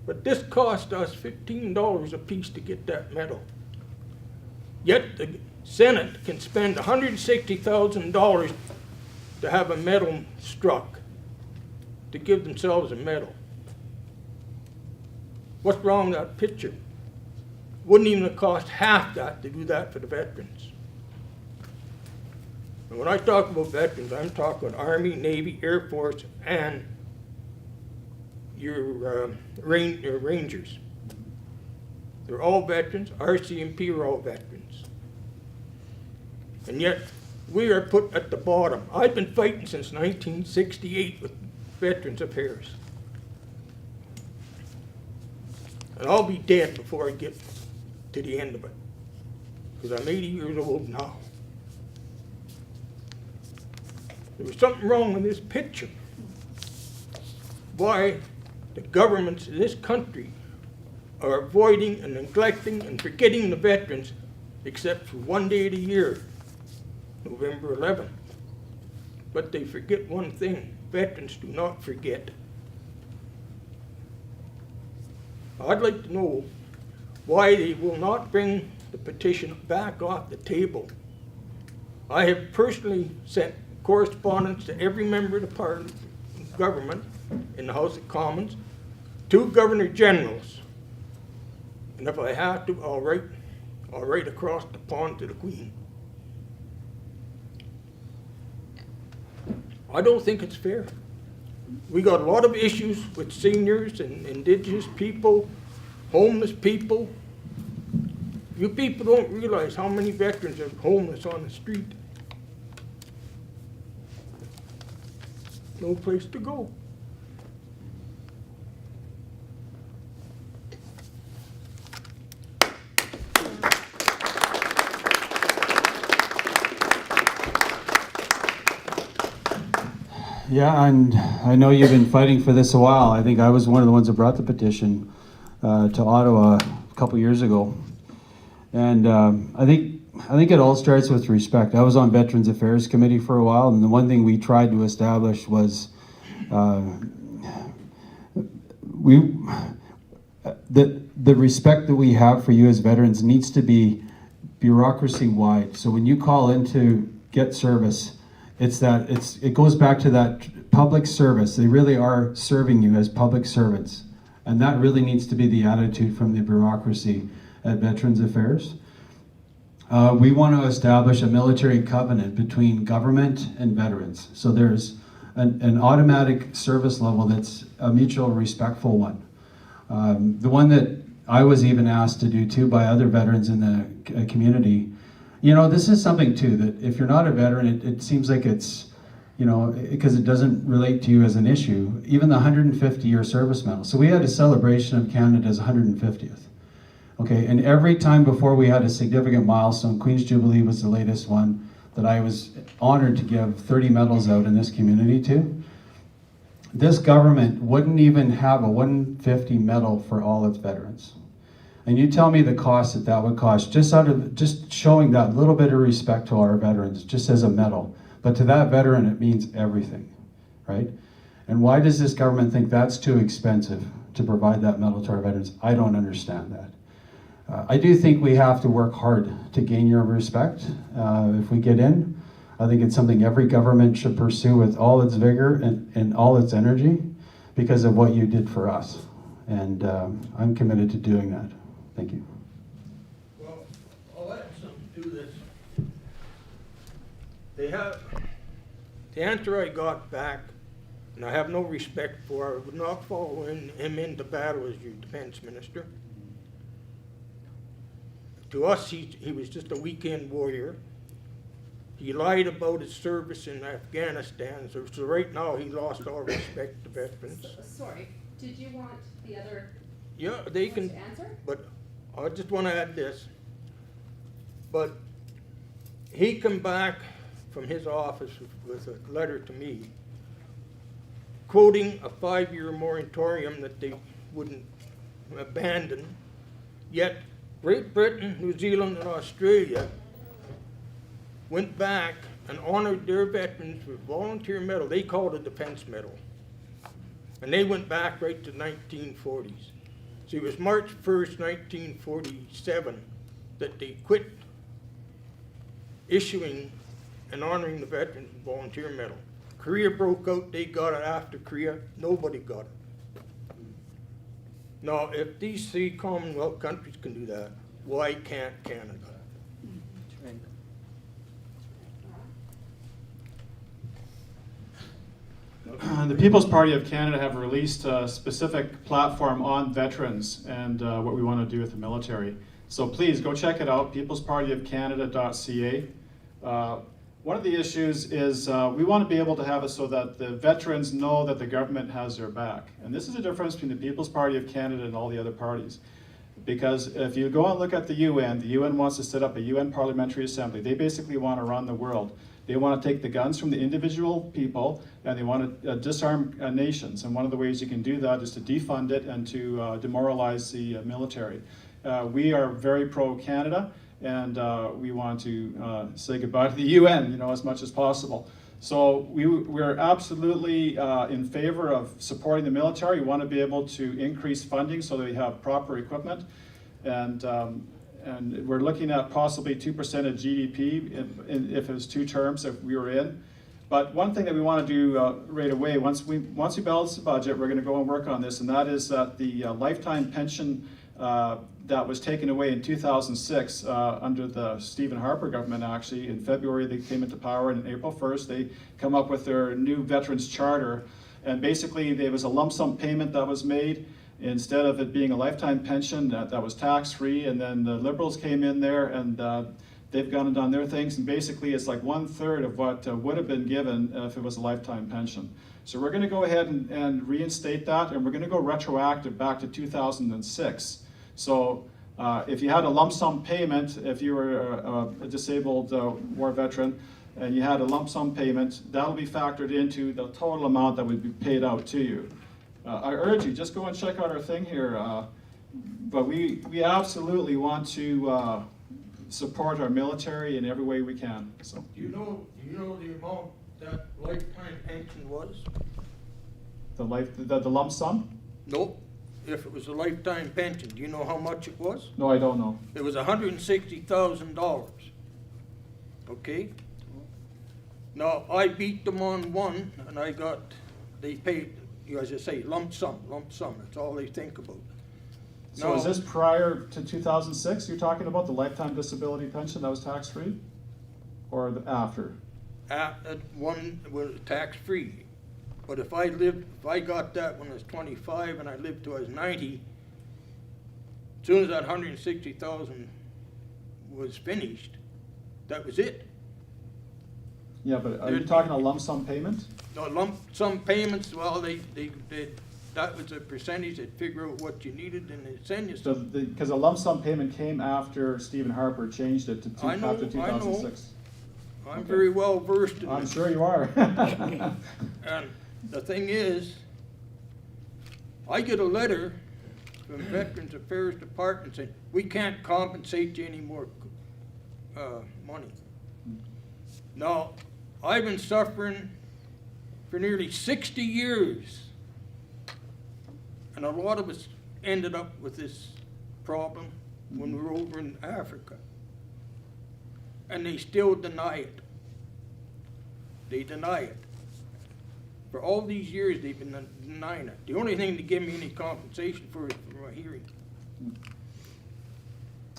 But this cost us $15 a piece to get that medal. Yet the Senate can spend $160,000 to have a medal struck, to give themselves a medal. What's wrong with that picture? Wouldn't even have cost half that to do that for the veterans. And when I talk about veterans, I'm talking Army, Navy, Air Force, and your Rangers. They're all veterans. RCMP are all veterans. And yet, we are put at the bottom. I've been fighting since 1968 with Veterans Affairs. And I'll be dead before I get to the end of it, because I'm 80 years old now. There was something wrong with this picture. Why the governments in this country are avoiding and neglecting and forgetting the veterans, except for one day of the year, November 11th. But they forget one thing: veterans do not forget. I'd like to know why they will not bring the petition back off the table. I have personally sent correspondence to every member of the government in the House of Commons, 2 Governor Generals, and if I have to, I'll write across the pond to the Queen. I don't think it's fair. We got a lot of issues with seniors and Indigenous people, homeless people. You people don't realize how many veterans are homeless on the street. No place to go. Yeah, and I know you've been fighting for this a while. I think I was one of the ones that brought the petition to Ottawa a couple years ago. And I think it all starts with respect. I was on Veterans Affairs Committee for a while, and the one thing we tried to establish was the respect that we have for you as veterans needs to be bureaucracy-wide. So when you call in to get service, it goes back to that public service. They really are serving you as public servants, and that really needs to be the attitude from the bureaucracy at Veterans Affairs. We want to establish a military covenant between government and veterans. So there's an automatic service level that's a mutual respectful one. The one that I was even asked to do too by other veterans in the community. You know, this is something too that if you're not a veteran, it seems like it's, you know, because it doesn't relate to you as an issue. Even the 150-year service medal. So we had a celebration of Canada's 150th. Okay, and every time before we had a significant milestone, Queen's Jubilee was the latest one that I was honored to give 30 medals out in this community to. This government wouldn't even have a 150 medal for all its veterans. And you tell me the cost that would cost, just showing that little bit of respect to our veterans, just as a medal. But to that veteran, it means everything, right? And why does this government think that's too expensive to provide that medal to our veterans? I don't understand that. I do think we have to work hard to gain your respect if we get in. I think it's something every government should pursue with all its vigor and all its energy because of what you did for us. And I'm committed to doing that. Thank you. Well, I'll let something do this. The answer I got back, and I have no respect for, I would not follow him into battle as your defense minister. To us, he was just a weekend warrior. He lied about his service in Afghanistan, so right now he lost all respect to veterans. Sorry, did you want the other Yeah, they can, to answer? but I just want to add this. But he come back from his office with a letter to me, quoting a 5-year moratorium that they wouldn't abandon, yet Great Britain, New Zealand, and Australia went back and honored their veterans with volunteer medal. They called it a defense medal. And they went back right to the 1940s. So it was March 1st, 1947 that they quit issuing and honoring the Veterans Volunteer Medal. Korea broke out, they got it. After Korea, nobody got it. Now, if these 3 Commonwealth countries can do that, why can't Canada? The People's Party of Canada have released a specific platform on veterans and what we want to do with the military. So please go check it out, peoplespartyofcanada.ca. One of the issues is we want to be able to have it so that the veterans know that the government has their back. And this is the difference between the People's Party of Canada and all the other parties. Because if you go and look at the UN wants to set up a UN Parliamentary Assembly. They basically want to run the world. They want to take the guns from the individual people and they want to disarm nations. And one of the ways you can do that is to defund it and to demoralize the military. We are very pro-Canada and we want to say goodbye to the UN, as much as possible. So we're absolutely in favor of supporting the military. We want to be able to increase funding so that we have proper equipment. And we're looking at possibly 2% of GDP if it was 2 terms, if we were in. But one thing that we want to do right away, once we balance the budget, we're going to go and work on this, and that is that the lifetime pension that was taken away in 2006 under the Stephen Harper government, actually. In February, they came into power, and on April 1st, they come up with their new Veterans Charter. And basically, there was a lump sum payment that was made. Instead of it being a lifetime pension that was tax-free, and then the Liberals came in there and they've gone and done their things, and basically it's like 1/3 of what would have been given if it was a lifetime pension. So we're going to go ahead and reinstate that, and we're going to go retroactive back to 2006. So if you had a lump sum payment, if you were a disabled war veteran, and you had a lump sum payment, that'll be factored into the total amount that would be paid out to you. I urge you, just go and check out our thing here. But we absolutely want to support our military in every way we can. So. Do you know the amount that lifetime pension was? The lump sum? Nope. If it was a lifetime pension, do you know how much it was? No, I don't know. It was $160,000. Okay? Now, I beat them on one, and they paid, as I say, lump sum. That's all they think about. So is this prior to 2006? You're talking about the lifetime disability pension that was tax-free? Or after? One was tax-free. But if I got that when I was 25 and I lived till I was 90, as soon as that 160,000 was finished, that was it. Yeah, but are you talking a lump sum payment? No, lump sum payments, well, that was a percentage. They'd figure out what you needed and they'd send you stuff. Because a lump sum payment came after Stephen Harper changed it after 2006. I'm very well versed in I'm this. sure you are. And the thing is, I get a letter from Veterans Affairs Department saying, we can't compensate you any more money. Now, I've been suffering for nearly 60 years. And a lot of us ended up with this problem when we were over in Africa. And they still deny it. They deny it. For all these years, they've been denying it. The only thing to give me any compensation for is for my hearing.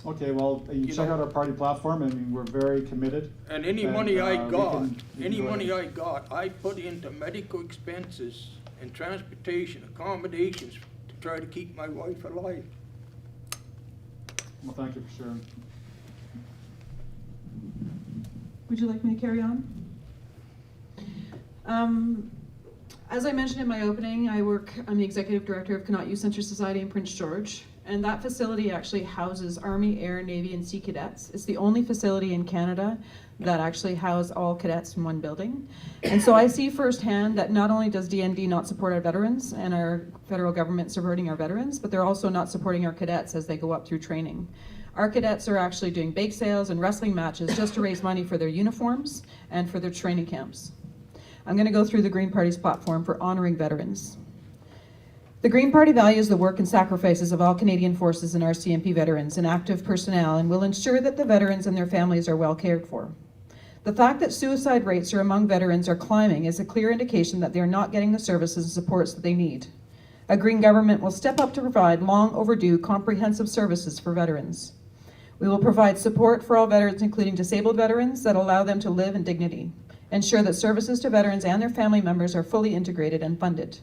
Okay, well, you check out our party platform. I mean, we're very committed. And any money I got, I put into medical expenses and transportation, accommodations to try to keep my wife alive. Well, thank you for sharing. Would you like me to carry on? As I mentioned in my opening, I'm the executive director of Connaught Youth Centre Society in Prince George, and that facility actually houses Army, Air, Navy, and Sea cadets. It's the only facility in Canada that actually houses all cadets in one building. And so I see firsthand that not only does DND not support our veterans and our federal government supporting our veterans, but they're also not supporting our cadets as they go up through training. Our cadets are actually doing bake sales and wrestling matches just to raise money for their uniforms and for their training camps. I'm going to go through the Green Party's platform for honoring veterans. The Green Party values the work and sacrifices of all Canadian Forces and RCMP veterans and active personnel and will ensure that the veterans and their families are well cared for. The fact that suicide rates among veterans are climbing is a clear indication that they are not getting the services and supports that they need. A Green government will step up to provide long overdue comprehensive services for veterans. We will provide support for all veterans, including disabled veterans, that allow them to live in dignity. Ensure that services to veterans and their family members are fully integrated and funded.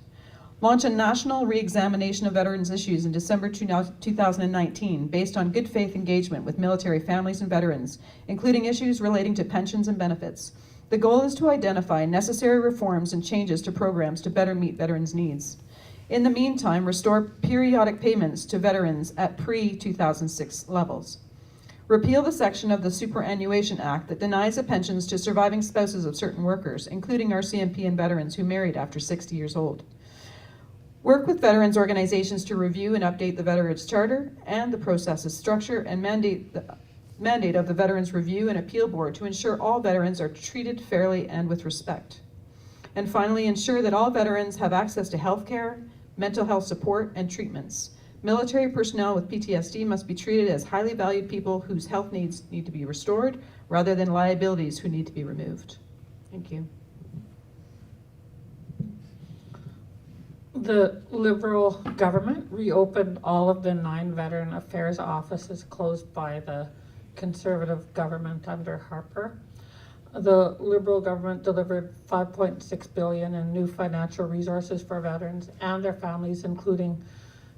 Launch a national re-examination of veterans' issues in December 2019 based on good faith engagement with military families and veterans, including issues relating to pensions and benefits. The goal is to identify necessary reforms and changes to programs to better meet veterans' needs. In the meantime, restore periodic payments to veterans at pre-2006 levels. Repeal the section of the Superannuation Act that denies the pensions to surviving spouses of certain workers, including RCMP and veterans who married after 60 years old. Work with veterans organizations to review and update the Veterans Charter and the processes, structure, and mandate of the Veterans Review and Appeal Board to ensure all veterans are treated fairly and with respect. And finally, ensure that all veterans have access to health care, mental health support, and treatments. Military personnel with PTSD must be treated as highly valued people whose health needs need to be restored rather than liabilities who need to be removed. Thank you. The Liberal government reopened all of the 9 Veteran Affairs offices closed by the Conservative government under Harper. The Liberal government delivered $5.6 billion in new financial resources for veterans and their families, including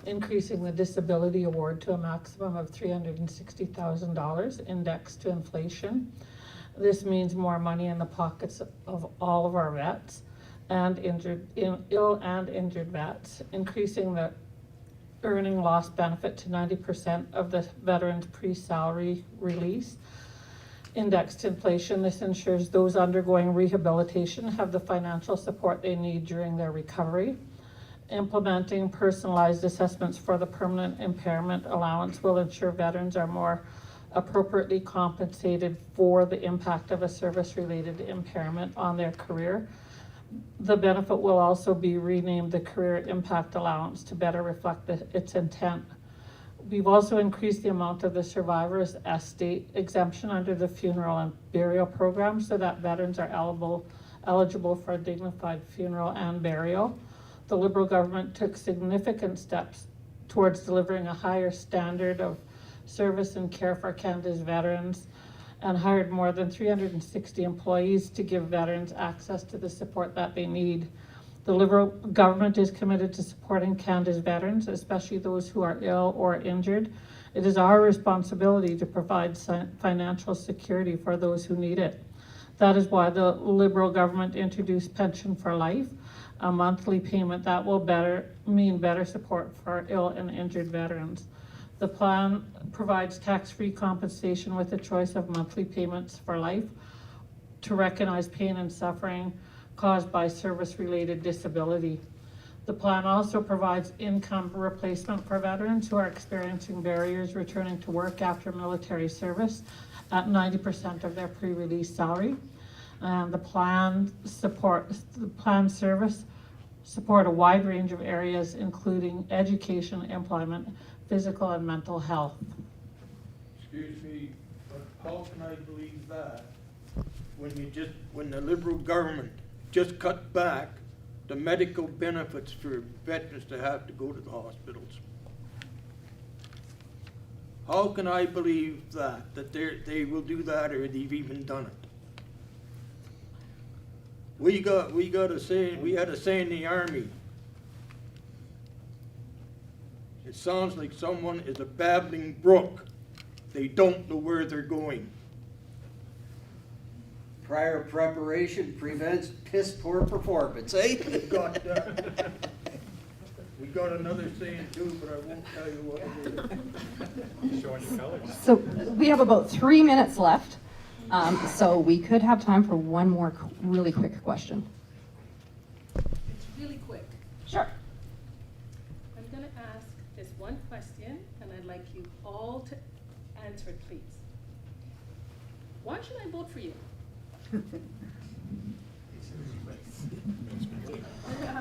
increasing the disability award to a maximum of $360,000 indexed to inflation. This means more money in the pockets of all of our vets and ill and injured vets, increasing the earning loss benefit to 90% of the veteran's pre-salary release. Indexed to inflation, this ensures those undergoing rehabilitation have the financial support they need during their recovery. Implementing personalized assessments for the permanent impairment allowance will ensure veterans are more appropriately compensated for the impact of a service-related impairment on their career. The benefit will also be renamed the Career Impact Allowance to better reflect its intent. We've also increased the amount of the survivor's estate exemption under the funeral and burial program so that veterans are eligible for a dignified funeral and burial. The Liberal government took significant steps towards delivering a higher standard of service and care for Canada's veterans and hired more than 360 employees to give veterans access to the support that they need. The Liberal government is committed to supporting Canada's veterans, especially those who are ill or injured. It is our responsibility to provide financial security for those who need it. That is why the Liberal government introduced Pension for Life, a monthly payment that will mean better support for ill and injured veterans. The plan provides tax-free compensation with a choice of monthly payments for life to recognize pain and suffering caused by service-related disability. The plan also provides income replacement for veterans who are experiencing barriers returning to work after military service at 90% of their pre-release salary. And the plan service support a wide range of areas, including education, employment, physical and mental health. Excuse me, but how can I believe that when the Liberal government just cut back the medical benefits for veterans to have to go to the hospitals? How can I believe that they will do that, or they've even done it? We had a saying in the Army. It sounds like someone is a babbling brook. They don't know where they're going. Prior preparation prevents piss poor performance, eh? We got another saying too, but I won't tell you what it is. Showing your colors. So we have about 3 minutes left, so we could have time for one more really quick question. It's really quick. Sure. I'm going to ask this one question, and I'd like you all to answer it, please. Why should I vote for you?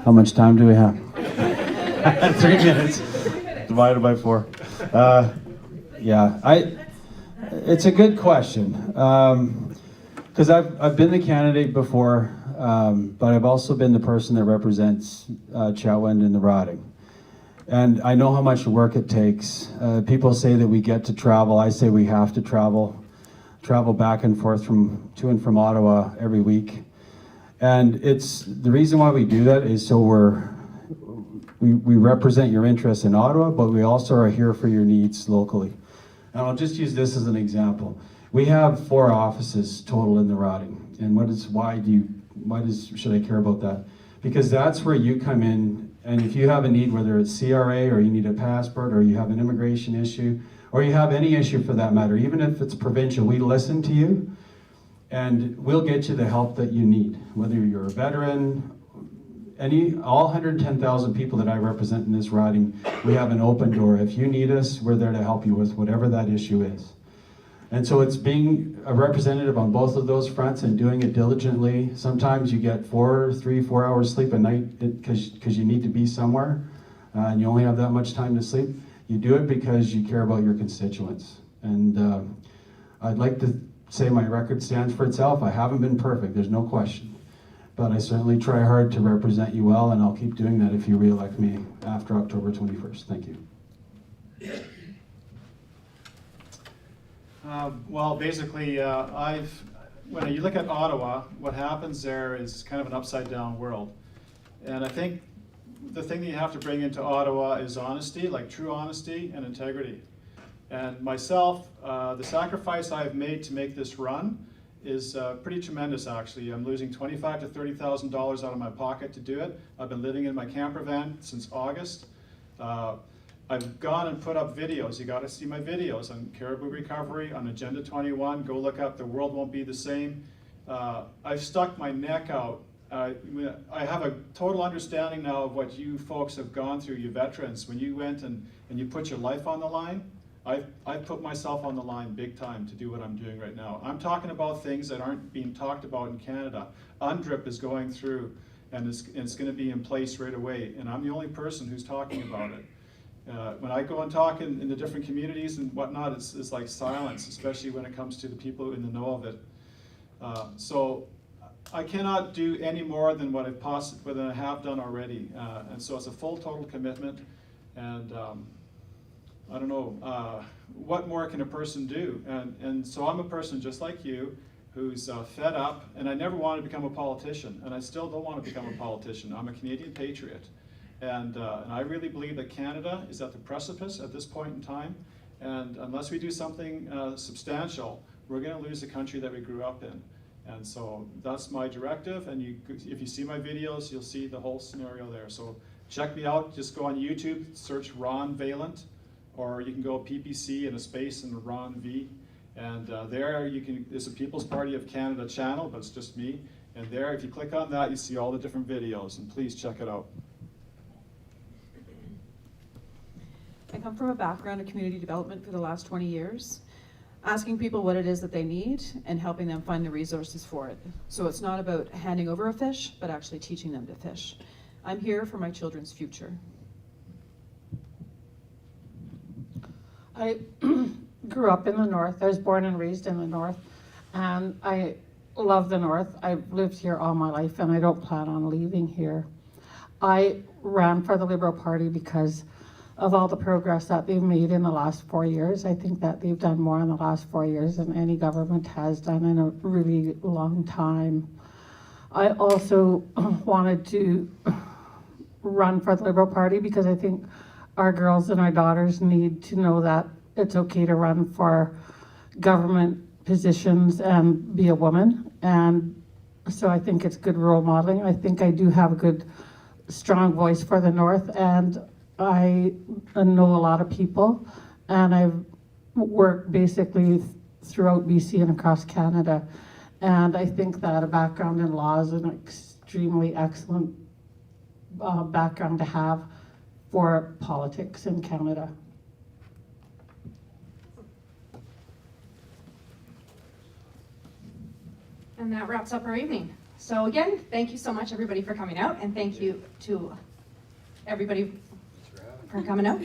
How much time do we have? 3 minutes. Divided by 4. It's a good question. Because I've been the candidate before, but I've also been the person that represents Chetwynd in the riding. And I know how much work it takes. People say that we get to travel. I say we have to travel back and forth to and from Ottawa every week. And it's the reason why we do that is so we represent your interests in Ottawa, but we also are here for your needs locally. And I'll just use this as an example. We have 4 offices total in the riding. And should I care about that? Because that's where you come in, and if you have a need, whether it's CRA or you need a passport or you have an immigration issue, or you have any issue for that matter, even if it's provincial, we listen to you and we'll get you the help that you need. Whether you're a veteran, all 110,000 people that I represent in this riding, we have an open door. If you need us, we're there to help you with whatever that issue is. And so it's being a representative on both of those fronts and doing it diligently. Sometimes you get 4 hours sleep a night because you need to be somewhere and you only have that much time to sleep. You do it because you care about your constituents. And I'd like to say my record stands for itself. I haven't been perfect, there's no question. But I certainly try hard to represent you well, and I'll keep doing that if you re-elect me after October 21st. Thank you. Well, basically, when you look at Ottawa, what happens there is kind of an upside-down world. And I think the thing that you have to bring into Ottawa is honesty, like true honesty and integrity. And myself, the sacrifice I've made to make this run is pretty tremendous, actually. I'm losing $25,000 to $30,000 out of my pocket to do it. I've been living in my camper van since August. I've gone and put up videos. You got to see my videos on Caribou recovery, on Agenda 21. Go look up The World Won't Be the Same. I've stuck my neck out. I have a total understanding now of what you folks have gone through, you veterans. When you went and you put your life on the line, I've put myself on the line big time to do what I'm doing right now. I'm talking about things that aren't being talked about in Canada. UNDRIP is going through, and it's going to be in place right away, and I'm the only person who's talking about it. When I go and talk in the different communities and whatnot, it's like silence, especially when it comes to the people in the know of it. So I cannot do any more than what I have done already, and so it's a full total commitment. And I don't know, what more can a person do? And so I'm a person just like you who's fed up, and I never wanted to become a politician, and I still don't want to become a politician. I'm a Canadian patriot. And I really believe that Canada is at the precipice at this point in time, and unless we do something substantial, we're going to lose the country that we grew up in. And so that's my directive, and if you see my videos, you'll see the whole scenario there. So check me out, just go on YouTube, search Ron Vaillant, or you can go PPC and a space and Ron V, and there it's a People's Party of Canada channel, but it's just me, and there, if you click on that, you see all the different videos, and please check it out. I come from a background of community development for the last 20 years, asking people what it is that they need and helping them find the resources for it. So it's not about handing over a fish, but actually teaching them to fish. I'm here for my children's future. I grew up in the North. I was born and raised in the North, and I love the North. I've lived here all my life, and I don't plan on leaving here. I ran for the Liberal Party because of all the progress that they've made in the last 4 years. I think that they've done more in the last 4 years than any government has done in a really long time. I also wanted to run for the Liberal Party because I think our girls and our daughters need to know that it's okay to run for government positions and be a woman. And so I think it's good role modeling. I think I do have a good, strong voice for the North, and I know a lot of people, and I've worked basically throughout BC and across Canada. And I think that a background in law is an extremely excellent background to have for politics in Canada. And that wraps up our evening. So again, thank you so much everybody for coming out, and thank you to everybody for coming out.